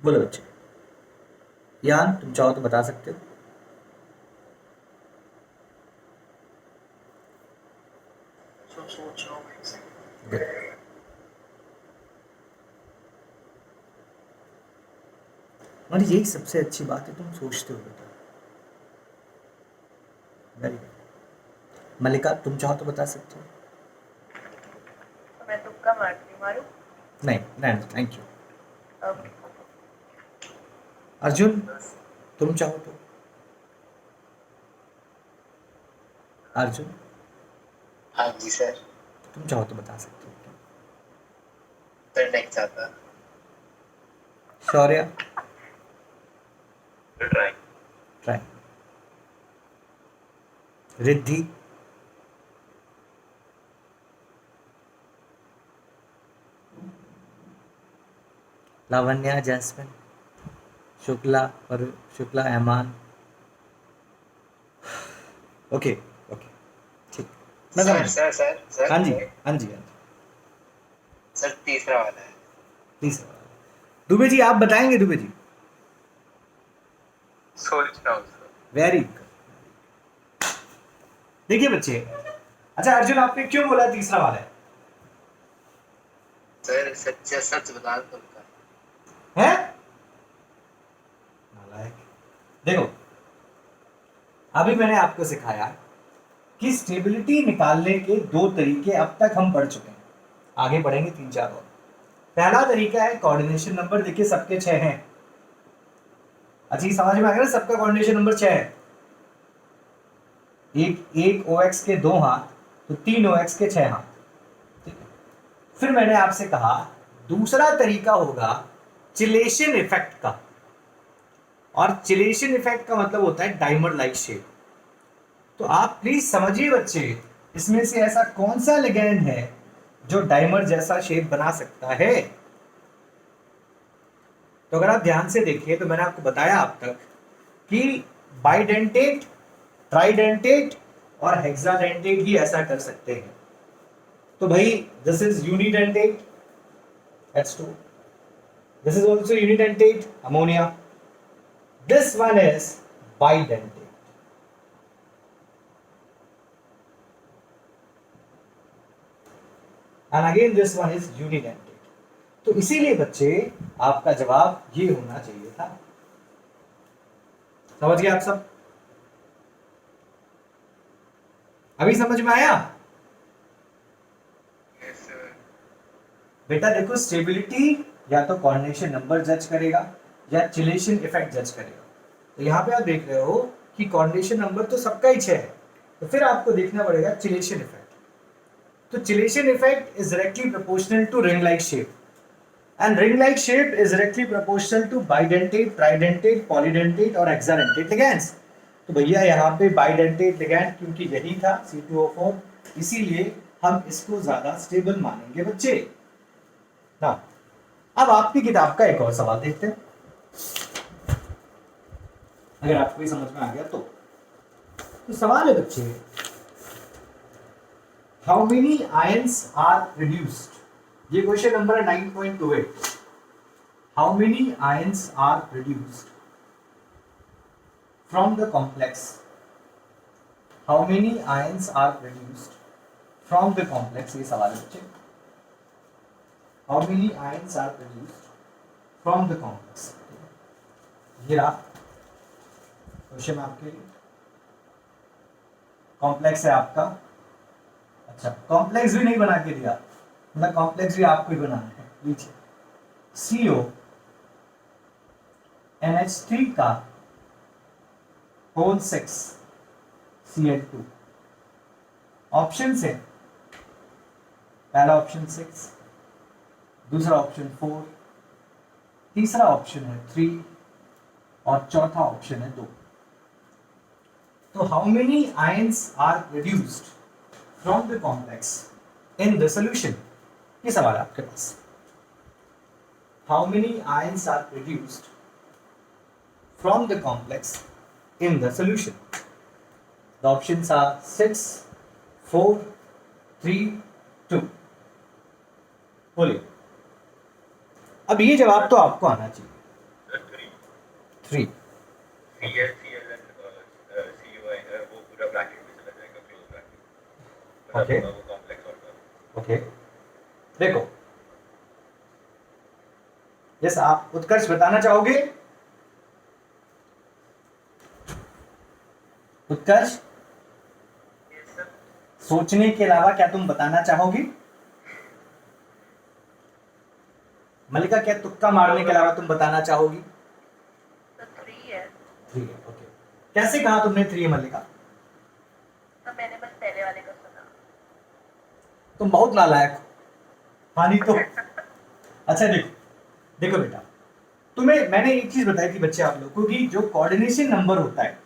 बोलो बच्चे। यान तुम चाहो तो बता सकते हो। सोच रहा हूँ एक सेकंड। Good. और यही सबसे अच्छी बात है, तुम सोचते हो बेटा। Very good. मल्लिका तुम चाहो तो बता सकते हो। मैं तुक्का मारती हूँ, मारूं? नहीं नहीं, थैंक यू। ओके। अर्जुन तुम चाहो तो। अर्जुन हाँ जी सर। तुम चाहो तो बता सकते हो। सर नहीं चाहता। Shaurya try. Try. Riddhi Lavanya Jasmine Shukla और शुक्ला एमान। ओके ओके ठीक। मैं सर समझ। सर सर सर हाँ जी हाँ जी हाँ जी। सर तीसरा वाला है। तीसरा दुबे जी आप बताएंगे। दुबे जी सोच रहा हूँ सर। Very good. देखिए बच्चे, अच्छा अर्जुन आपने क्यों बोला तीसरा वाला है? सर सच्चा सच बता दो उनका। हैं? नालायक। देखो अभी मैंने आपको सिखाया कि स्टेबिलिटी निकालने के दो तरीके अब तक हम पढ़ चुके हैं, आगे बढ़ेंगे 3-4 और। पहला तरीका है कोऑर्डिनेशन नंबर। देखिए सबके 6 हैं। अच्छी समझ में आ गया ना, सबका कोऑर्डिनेशन नंबर 6 है। एक OX के 2 हाथ तो 3 OX के 6 हाथ। ठीक है। फिर मैंने आपसे कहा दूसरा तरीका होगा चिलेशन इफेक्ट का, और चिलेशन इफेक्ट का मतलब होता है डायमंड लाइक शेप। तो आप प्लीज समझिए बच्चे, इसमें से ऐसा कौन सा लिगैंड है जो डायमंड जैसा शेप बना सकता है? तो अगर आप ध्यान से देखिए तो मैंने आपको बताया अब तक कि बाइडेंटेट, ट्राइडेंटेट और हेक्साडेंटेट ही ऐसा कर सकते हैं। तो भाई this is unidentate H2, this is also unidentate ammonia, this one is bidentate. And again this one is unidentate. तो इसीलिए बच्चे आपका जवाब ये होना चाहिए था। समझ गए आप सब? अभी समझ में आया? Yes sir. बेटा देखो, स्टेबिलिटी या तो कोऑर्डिनेशन नंबर जज करेगा या चिलेशन इफेक्ट जज करेगा। तो यहाँ पे आप देख रहे हो कि कोऑर्डिनेशन नंबर तो सबका ही 6 है, तो फिर आपको देखना पड़ेगा चिलेशन इफेक्ट। तो chelation effect is directly proportional to ring like shape, and ring like shape is directly proportional to bidentate, tridentate, polydentate और hexadentate ligands। तो भैया यहाँ पे bidentate ligand क्योंकि यही था C2O4, इसीलिए हम इसको ज्यादा स्टेबल मानेंगे बच्चे ना। अब आपकी किताब का एक और सवाल देखते हैं, अगर आपको ये समझ में आ गया तो सवाल है बच्चे, how many ions are reduced. ये question number 9.28। How many ions are produced from the complex. How many ions are produced from the complex, ये सवाल है बच्चे। How many ions are produced from the complex. ये रहा question आपके लिए। Complex है आपका, अच्छा कॉम्प्लेक्स भी नहीं बना के दिया, मतलब कॉम्प्लेक्स भी आपको ही बनाना है। लीजिए CO NH3 का होल 6 Cl2। ऑप्शन है, पहला ऑप्शन 6, दूसरा ऑप्शन 4, तीसरा ऑप्शन है 3 और चौथा ऑप्शन है 2। तो how many ions are produced from the complex in the solution, ये सवाल है आपके पास। How many ions are produced from the complex in the solution. The options are 6, 4, 3, 2। बोलिए, अब ये जवाब तो आपको आना चाहिए। 3। वो पूरा ब्रैकेट में चला जाएगा, क्लोज ब्रैकेट। Okay. वो कॉम्प्लेक्स ऑर्डर। ओके देखो, यस आप उत्कर्ष बताना चाहोगे? उत्कर्ष, यस सर। सोचने के अलावा क्या तुम बताना चाहोगी? मल्लिका, क्या तुक्का मारने के अलावा तुम बताना चाहोगी? तो 3 है। 3 है, ओके। कैसे कहा तुमने 3 है मल्लिका? तो मैंने बस पहले वाले का सुना। तुम बहुत नालायक हो। हाँ नहीं तो अच्छा देखो, देखो बेटा, तुम्हें मैंने एक चीज बताई थी बच्चे आप लोग को कि जो कोऑर्डिनेशन नंबर होता है,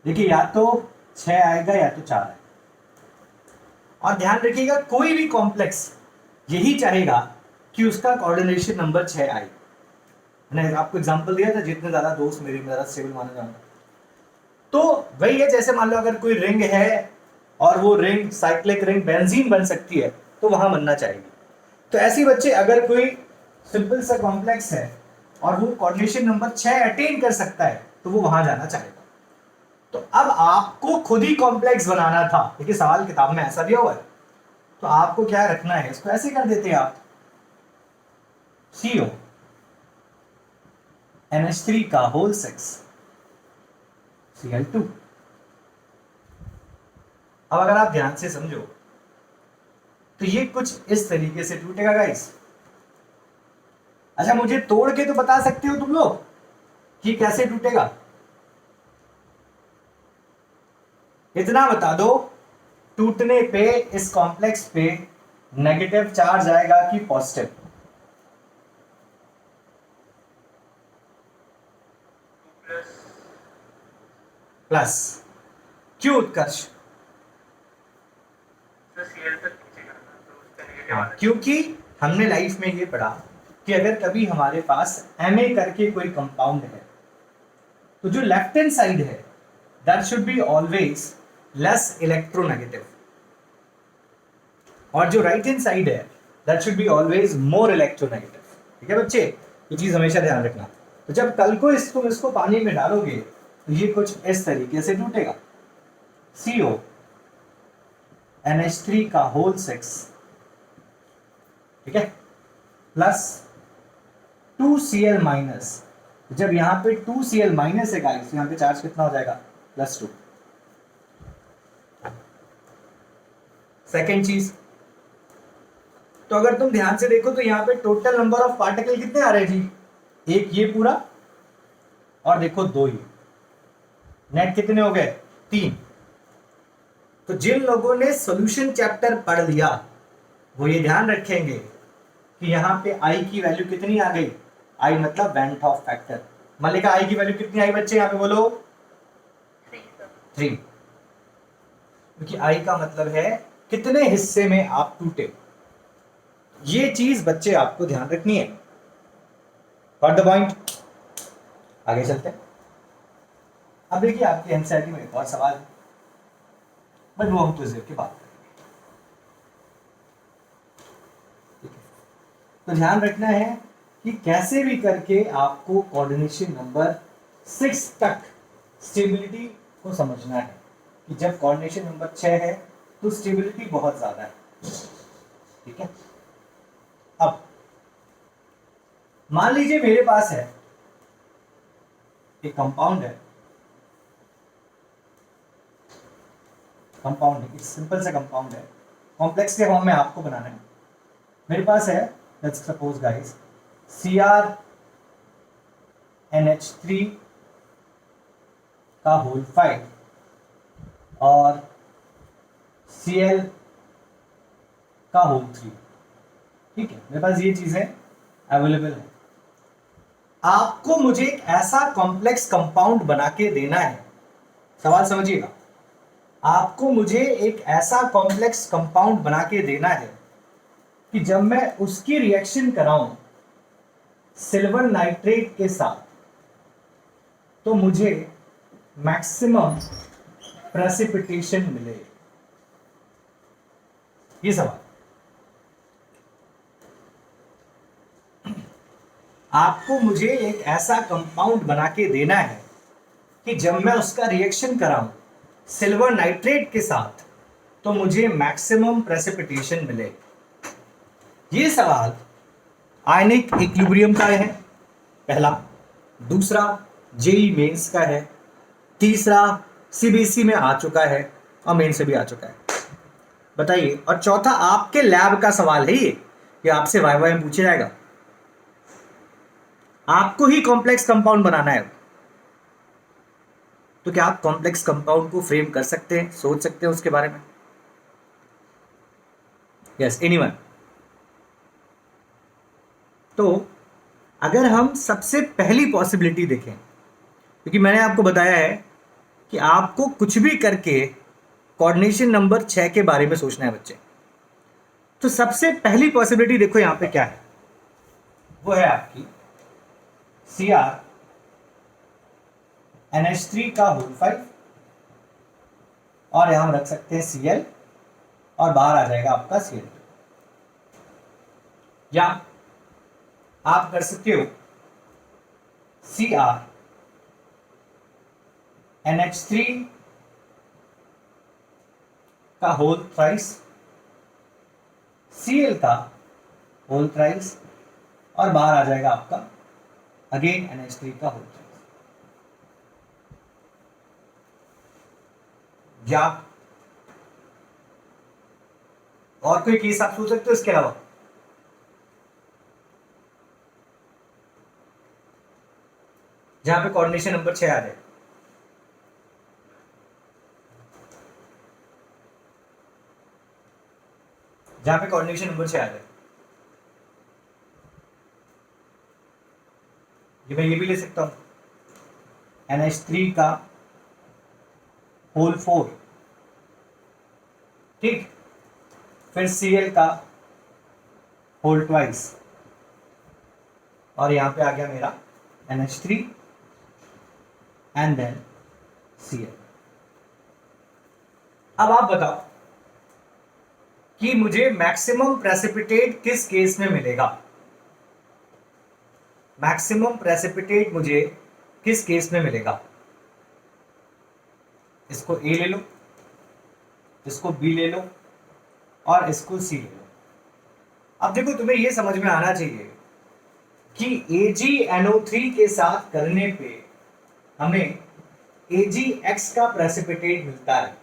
देखिए या तो 6 आएगा या तो 4 आएगा। और ध्यान रखिएगा कोई भी कॉम्प्लेक्स यही चाहेगा कि उसका कोऑर्डिनेशन नंबर 6 आए। मैंने आपको एग्जांपल दिया था, जितने ज्यादा दोस्त मेरे में ज्यादा स्टेबल माना जाता। तो वही है, जैसे मान लो अगर कोई रिंग है और वो रिंग साइक्लिक रिंग बेंजीन बन सकती है तो वहां बनना चाहिए। तो ऐसे बच्चे अगर कोई सिंपल सा कॉम्प्लेक्स है और वो कोऑर्डिनेशन नंबर 6 अटेन कर सकता है तो वो वहां जाना चाहेगा। तो अब आपको खुद ही कॉम्प्लेक्स बनाना था, देखिए सवाल किताब में ऐसा दिया हुआ है, तो आपको क्या रखना है, इसको ऐसे कर देते हैं आप, CO NH3 का होल 6 Cl2। अब अगर आप ध्यान से समझो तो ये कुछ इस तरीके से टूटेगा गाइस। अच्छा मुझे तोड़ के तो बता सकते हो तुम लोग कि कैसे टूटेगा? इतना बता दो, टूटने पे इस कॉम्प्लेक्स पे नेगेटिव चार्ज आएगा कि पॉजिटिव? प्लस। क्यों उत्कर्ष? सर सीएल तक खींचेगा ना, तो उसका नेगेटिव आना क्योंकि हमने लाइफ में ये पढ़ा कि अगर कभी हमारे पास Ma करके कोई कंपाउंड है तो जो लेफ्ट हैंड साइड है that should be always less electronegative, और जो राइट हैंड साइड है that should be always more electronegative. ठीक है बच्चे, ये चीज हमेशा ध्यान रखना। तो जब कल को तुम इसको पानी में डालोगे तो ये कुछ इस तरीके से टूटेगा, CO NH3 का होल 6, ठीक है, प्लस 2Cl माइनस। जब यहां पे 2Cl माइनस है गाइस, यहां पे चार्ज कितना हो जाएगा? +2। सेकेंड चीज, तो अगर तुम ध्यान से देखो तो यहां पे टोटल नंबर ऑफ पार्टिकल कितने आ रहे हैं जी? एक ये पूरा और देखो 2 ये, नेट कितने हो गए? 3। तो जिन लोगों ने सॉल्यूशन चैप्टर पढ़ लिया वो ये ध्यान रखेंगे कि यहाँ पे I की वैल्यू कितनी आ गई? I मतलब went of factor. Mallika I की वैल्यू कितनी आई बच्चे? यहाँ पे बोलो 3 सर। 3, क्योंकि I का मतलब है कितने हिस्से में आप टूटे। ये चीज बच्चे आपको ध्यान रखनी है। Got the point? आगे चलते हैं। अब देखिए आपके एनसीईआरटी में एक और सवाल है, बट वो हम कुछ देर के बाद करेंगे। ठीक है, तो ध्यान रखना है कि कैसे भी करके आपको कोऑर्डिनेशन नंबर 6 तक स्टेबिलिटी को समझना है कि जब कोऑर्डिनेशन नंबर 6 है तो स्टेबिलिटी बहुत ज्यादा है। ठीक है, अब मान लीजिए मेरे पास है एक कंपाउंड है कंपाउंड है, सिंपल सा कंपाउंड है, कॉम्प्लेक्स के फॉर्म में आपको बनाना है। मेरे पास है, लेट्स सपोज गाइस, CrNH3 का होल 5 और Cl का होल 3। ठीक है, मेरे पास ये चीजें अवेलेबल है। आपको मुझे एक ऐसा कॉम्प्लेक्स कंपाउंड बना के देना है, सवाल समझिएगा, आपको मुझे एक ऐसा कॉम्प्लेक्स कंपाउंड बना के देना है कि जब मैं उसकी रिएक्शन कराऊं सिल्वर नाइट्रेट के साथ तो मुझे मैक्सिमम प्रेसिपिटेशन मिले। ये सवाल, आपको मुझे एक ऐसा कंपाउंड बना के देना है कि जब मैं उसका रिएक्शन कराऊं सिल्वर नाइट्रेट के साथ तो मुझे मैक्सिमम प्रेसिपिटेशन मिले। ये सवाल आयनिक इक्विलिब्रियम का है पहला, दूसरा जेई मेंस का है, तीसरा सीबीएसई में आ चुका है और मेन से भी आ चुका है। बताइए, और चौथा आपके लैब का सवाल है ये आपसे वाई में पूछा जाएगा। आपको ही कॉम्प्लेक्स कंपाउंड बनाना है, तो क्या आप कॉम्प्लेक्स कंपाउंड को फ्रेम कर सकते हैं, सोच सकते हैं उसके बारे में? Yes, anyone? तो अगर हम सबसे पहली पॉसिबिलिटी देखें, क्योंकि मैंने आपको बताया है कि आपको कुछ भी करके कोऑर्डिनेशन नंबर 6 के बारे में सोचना है बच्चे। तो सबसे पहली पॉसिबिलिटी देखो यहां पे क्या है, वो है आपकी CrNH3 का होल 5 और यहां हम रख सकते हैं Cl और बाहर आ जाएगा आपका Cl। या आप कर सकते हो CrNH3 का होल थ्राइस, Cl का होल थ्राइस और बाहर आ जाएगा आपका अगेन NH3 का होल थ्राइस। या और कोई केस आप सोच सकते हो इसके अलावा? जहां पे कोऑर्डिनेशन नंबर 6 आ जाए। जहां पे कोऑर्डिनेशन नंबर 6 आ जाए, ये मैं ये भी ले सकता हूं, NH3 का होल 4, ठीक, फिर Cl का होल ट्वाइस और यहां पे आ गया मेरा NH3 एंड देन Cl। अब आप बताओ कि मुझे मैक्सिमम प्रेसिपिटेट किस केस में मिलेगा? मैक्सिमम प्रेसिपिटेट मुझे किस केस में मिलेगा? इसको A ले लो, इसको B ले लो और इसको C ले लो। अब देखो, तुम्हें यह समझ में आना चाहिए कि AgNO3 के साथ करने पे हमें AgX का प्रेसिपिटेट मिलता है।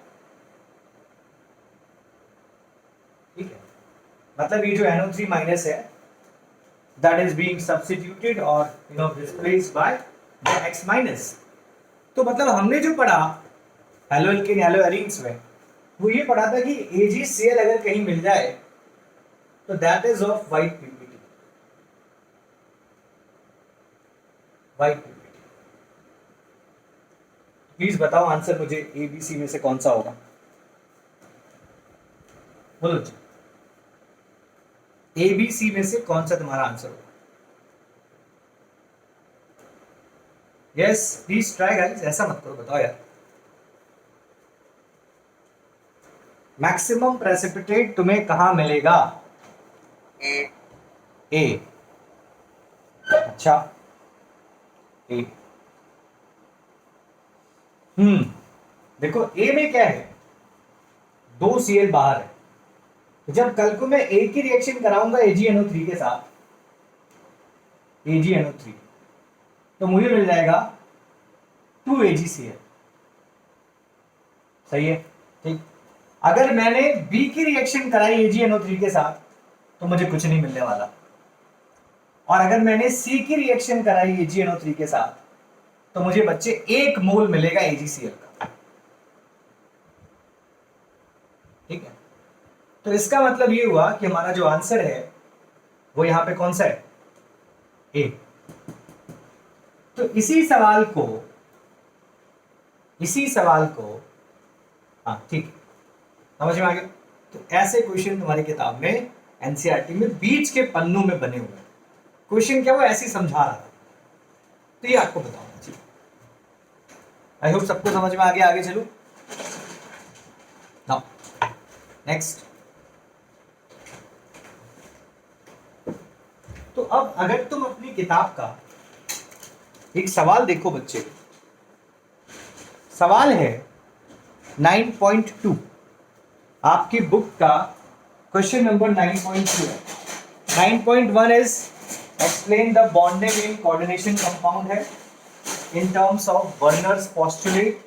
ठीक है, मतलब ये जो NO3 माइनस है that is being substituted or replaced by the X minus। तो मतलब हमने जो पढ़ा हेलो एल्केन हेलो एरीन्स में, वो ये पढ़ा था कि AgCl अगर कहीं मिल जाए तो that is of white PPT. White PPT, please बताओ आंसर मुझे ABC में से कौन सा होगा? बोलो जी, ABC में से कौन सा तुम्हारा आंसर होगा? यस, प्लीज ट्राई गाइस, ऐसा मत करो, बताओ यार। मैक्सिमम प्रेसिपिटेट तुम्हें कहां मिलेगा? ए। अच्छा, ए। देखो ए में क्या है, 2 Cl बाहर है, तो जब कल को मैं ए की रिएक्शन कराऊंगा AgNO3 के साथ, AgNO3, तो मुझे मिल जाएगा 2 AgCl। सही है, ठीक। अगर मैंने बी की रिएक्शन कराई AgNO3 के साथ तो मुझे कुछ नहीं मिलने वाला, और अगर मैंने सी की रिएक्शन कराई AgNO3 के साथ तो मुझे बच्चे 1 मोल मिलेगा AgCl का। ठीक है, तो इसका मतलब ये हुआ कि हमारा जो आंसर है वो यहां पे कौन सा है, ए। तो इसी सवाल को हाँ ठीक है, समझ में आ गया। तो ऐसे क्वेश्चन तुम्हारी किताब में एनसीईआरटी में बीच के पन्नों में बने हुए हैं। क्वेश्चन क्या वो ऐसे ही समझा रहा था, तो ये आपको बताना चाहिए। आई होप सबको समझ में आ गया। आगे चलो नाउ नेक्स्ट। तो अब अगर तुम अपनी किताब का एक सवाल देखो बच्चे, सवाल है 9.2, आपकी बुक का क्वेश्चन नंबर 9.2 है। 9.1 is explain the bonding in coordination compound है in terms of Werner's postulate,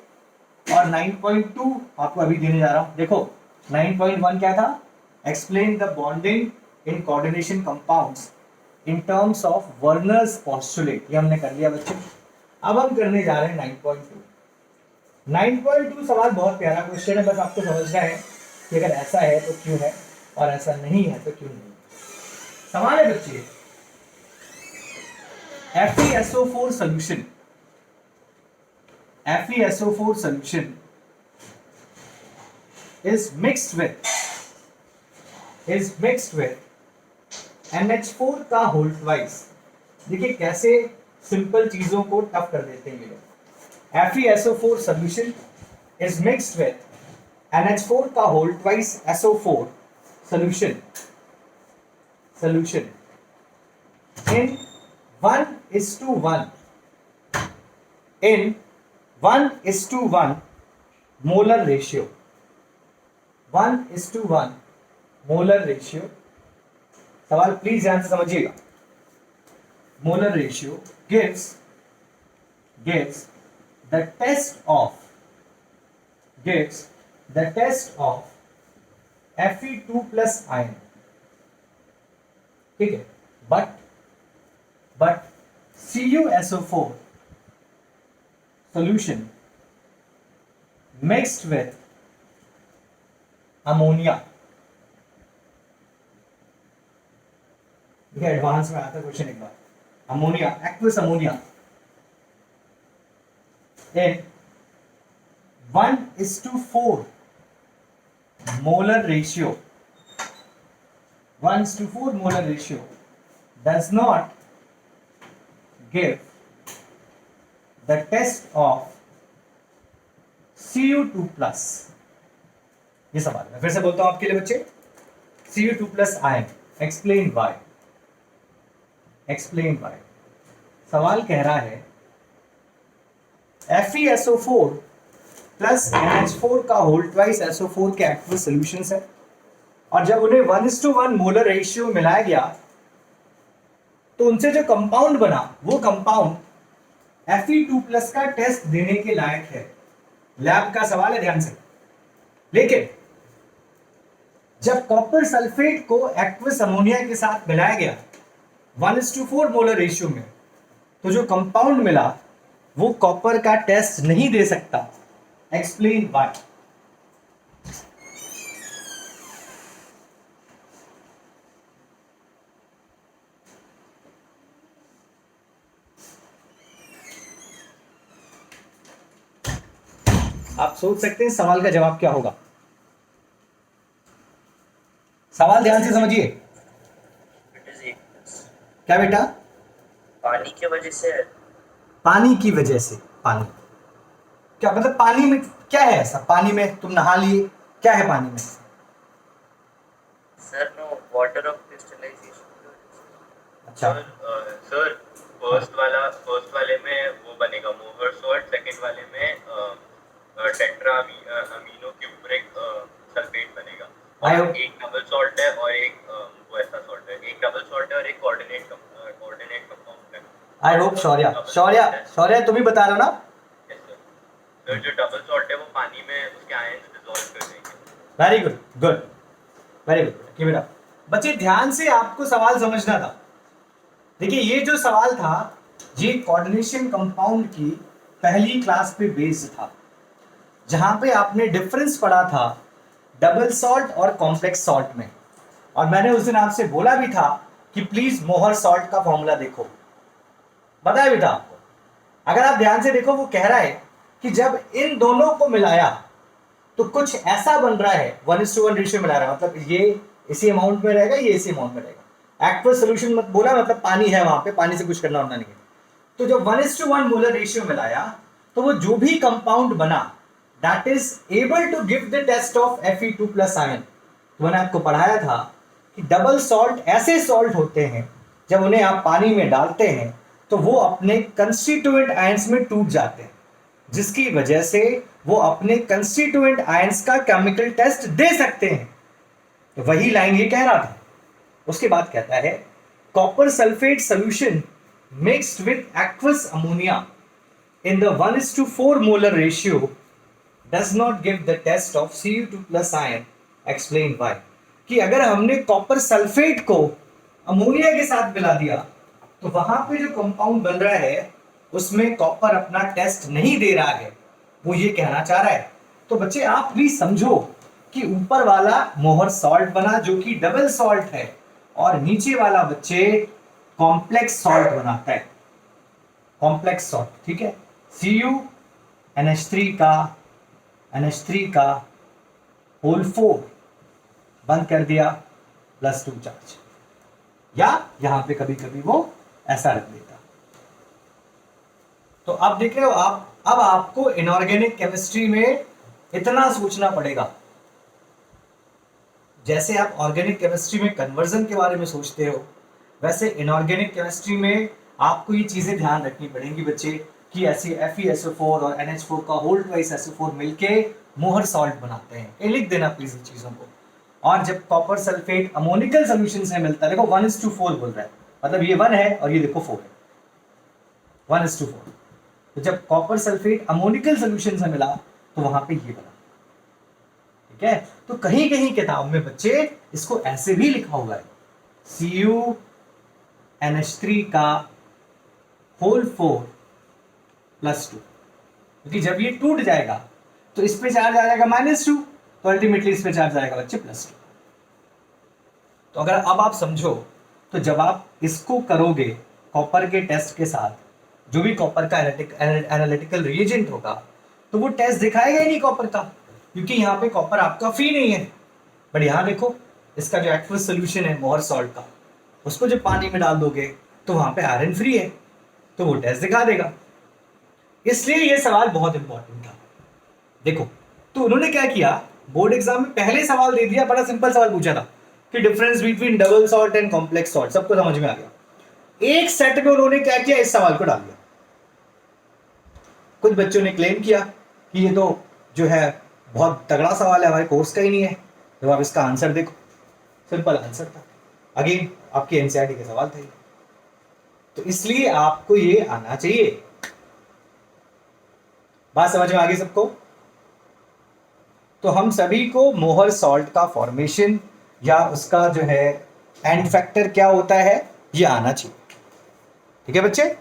और 9.2 आपको अभी देने जा रहा हूं। देखो 9.1 क्या था, explain the bonding in coordination compounds in terms of Werner's postulate, ये हमने कर लिया बच्चे। अब हम करने जा रहे हैं 9.2। 9.2 सवाल बहुत प्यारा क्वेश्चन है, बस आपको समझना है कि अगर ऐसा है तो क्यों है और ऐसा नहीं है तो क्यों नहीं। सवाल है बच्चे, FeSO4 solution, FeSO4 solution is mixed with NH4 का होल ट्वाइस। देखिए कैसे सिंपल चीजों को टफ कर देते हैं ये लोग। FeSO4 solution is mixed with NH4 का whole twice SO4 solution in 1:1 in 1:1 molar ratio, 1:1 molar ratio। सवाल प्लीज ध्यान से समझिएगा। molar ratio gives the test of Fe2 plus ion। ठीक है, but CuSO4 solution mixed with ammonia। देखिए advance में आता क्वेश्चन एक बार, ammonia, aqueous ammonia in 1:4 molar ratio, 1:4 molar ratio does not give the test of Cu2 plus। ये सवाल है, फिर से बोलता हूं आपके लिए बच्चे, Cu2 plus ion, explain why। सवाल कह रहा है FeSO4 प्लस NH4 का होल ट्वाइस SO4 के एक्वस सॉल्यूशंस है, और जब उन्हें 1:1 मोलर रेशियो मिलाया गया तो उनसे जो कंपाउंड बना वो कंपाउंड Fe2 प्लस का टेस्ट देने के लायक है। लैब का सवाल है, ध्यान से। लेकिन जब कॉपर सल्फेट को एक्वस अमोनिया के साथ मिलाया गया 1:4 मोलर रेशियो में, तो जो कंपाउंड मिला वो कॉपर का टेस्ट नहीं दे सकता। Explain why. आप सोच सकते हैं सवाल का जवाब क्या होगा। सवाल ध्यान से समझिए। क्या बेटा? पानी की वजह से। पानी की वजह से? पानी क्या मतलब? पानी में क्या है ऐसा? पानी में तुम नहा लिए, क्या है पानी में? Sir no water of crystallization. अच्छा सर फर्स्ट वाले में वो बनेगा मोहर सॉल्ट, सेकंड वाले में टेट्रा अमीनो क्यूप्रिक सल्फेट बनेगा, और एक डबल सॉल्ट है और एक वो ऐसा सॉल्ट है, एक डबल सॉल्ट है और एक कोऑर्डिनेट कंपाउंड है। आई होप शौर्या तुम ही बता रहे हो ना? Yes sir. सर जो डबल सॉल्ट है वो पानी में उसके आयंस डिसॉल्व कर देंगे। Very good, good, very good, keep it up. बच्चे ध्यान से आपको सवाल समझना था। देखिए ये जो सवाल था ये कोऑर्डिनेशन कंपाउंड की पहली क्लास पे बेस्ड था, जहां पे आपने डिफरेंस पढ़ा था डबल सॉल्ट और कॉम्प्लेक्स सॉल्ट में, और मैंने उस दिन आपसे बोला भी था कि प्लीज मोहर सॉल्ट का फॉर्मूला देखो, बताया भी था आपको। अगर आप ध्यान से देखो वो कह रहा है कि जब इन दोनों को मिलाया तो कुछ ऐसा बन रहा है 1:1 रेशियो मिला रहा है, मतलब ये इसी अमाउंट में रहेगा, ये इसी अमाउंट में रहेगा। एक्वस सोल्यूशन मत बोला, मतलब पानी है वहां पे, पानी से कुछ करना होना नहीं है। तो जब 1:1 मोलर रेशियो मिलाया तो वो जो भी कंपाउंड बना that is able to give the test of Fe2+ ion. तो मैंने आपको पढ़ाया था कि डबल सॉल्ट ऐसे सॉल्ट होते हैं जब उन्हें आप पानी में डालते हैं तो वो अपने कंस्टिट्यूएंट आयंस में टूट जाते हैं, जिसकी वजह से वो अपने कंस्टिट्यूएंट आयंस का केमिकल टेस्ट दे सकते हैं। तो वही लाइन ये कह रहा था। उसके बाद कहता है copper sulphate solution mixed with aqueous ammonia in the 1:4 molar ratio does not give the test of Cu2+ ion. Explain why. कि अगर हमने कॉपर सल्फेट को अमोनिया के साथ मिला दिया तो वहां पे जो कंपाउंड बन रहा है उसमें कॉपर अपना टेस्ट नहीं दे रहा है, वो ये कहना चाह रहा है। तो बच्चे आप भी समझो कि ऊपर वाला मोहर सॉल्ट बना जो कि डबल सॉल्ट है, और नीचे वाला बच्चे कॉम्प्लेक्स सॉल्ट बनाता है, कॉम्प्लेक्स सॉल्ट, ठीक है। CuNH3 का होल 4 बंद कर दिया +2 चार्ज, या यहां पे कभी कभी वो ऐसा रख देता। तो आप देख रहे हो, अब आपको इनऑर्गेनिक केमिस्ट्री में इतना सोचना पड़ेगा। जैसे आप ऑर्गेनिक केमिस्ट्री में कन्वर्जन के बारे में सोचते हो, वैसे इनऑर्गेनिक केमिस्ट्री में आपको ये चीजें ध्यान रखनी पड़ेंगी बच्चे कि ऐसे FeSO4 और NH4 का होल ट्वाइस SO4 मिलके मोहर सॉल्ट बनाते हैं। ये लिख देना प्लीज इन चीजों को। और जब कॉपर सल्फेट अमोनिकल सोल्यूशन से मिलता है, देखो 1:4 बोल रहा है, मतलब ये 1 है और ये देखो 4 है, 1:4। तो जब कॉपर सल्फेट अमोनिकल सोल्यूशन से मिला तो वहां पे ये बना, ठीक है। तो कहीं कहीं किताब में बच्चे इसको ऐसे भी लिखा हुआ है CuNH3 का होल 4 +2, क्योंकि जब ये टूट जाएगा तो इस पे चार्ज आ जाएगा -2, तो अल्टीमेटली इस पे चार्ज आएगा बच्चे +2। तो अगर अब आप समझो, तो जब आप इसको करोगे कॉपर के टेस्ट के साथ, जो भी कॉपर का एनालिटिकल रिएजेंट होगा तो वो टेस्ट दिखाएगा ही नहीं कॉपर का, क्योंकि यहाँ पे कॉपर आपका फ्री नहीं है। बट यहाँ देखो इसका जो एक्वस सोल्यूशन है मोहर सॉल्ट का, उसको जब पानी में डाल दोगे तो वहां पे आयरन फ्री है, तो वो टेस्ट दिखा देगा। इसलिए ये सवाल बहुत इंपॉर्टेंट था। देखो तो उन्होंने क्या किया, बोर्ड एग्जाम में पहले सवाल दे दिया, बड़ा सिंपल सवाल पूछा था कि difference between double salt and complex salt, सबको समझ में आ गया। एक सेट में उन्होंने क्या किया, इस सवाल को डाल दिया। कुछ बच्चों ने क्लेम किया कि ये तो जो है बहुत तगड़ा सवाल है, हमारे कोर्स का ही नहीं है। जब आप इसका आंसर देखो, सिंपल आंसर था, अगेन आपके एनसीईआरटी के सवाल थे, तो इसलिए आपको ये आना चाहिए। बात समझ में आ गई सबको? तो हम सभी को मोहर सॉल्ट का फॉर्मेशन या उसका जो है एंड फैक्टर क्या होता है ये आना चाहिए, ठीक है बच्चे।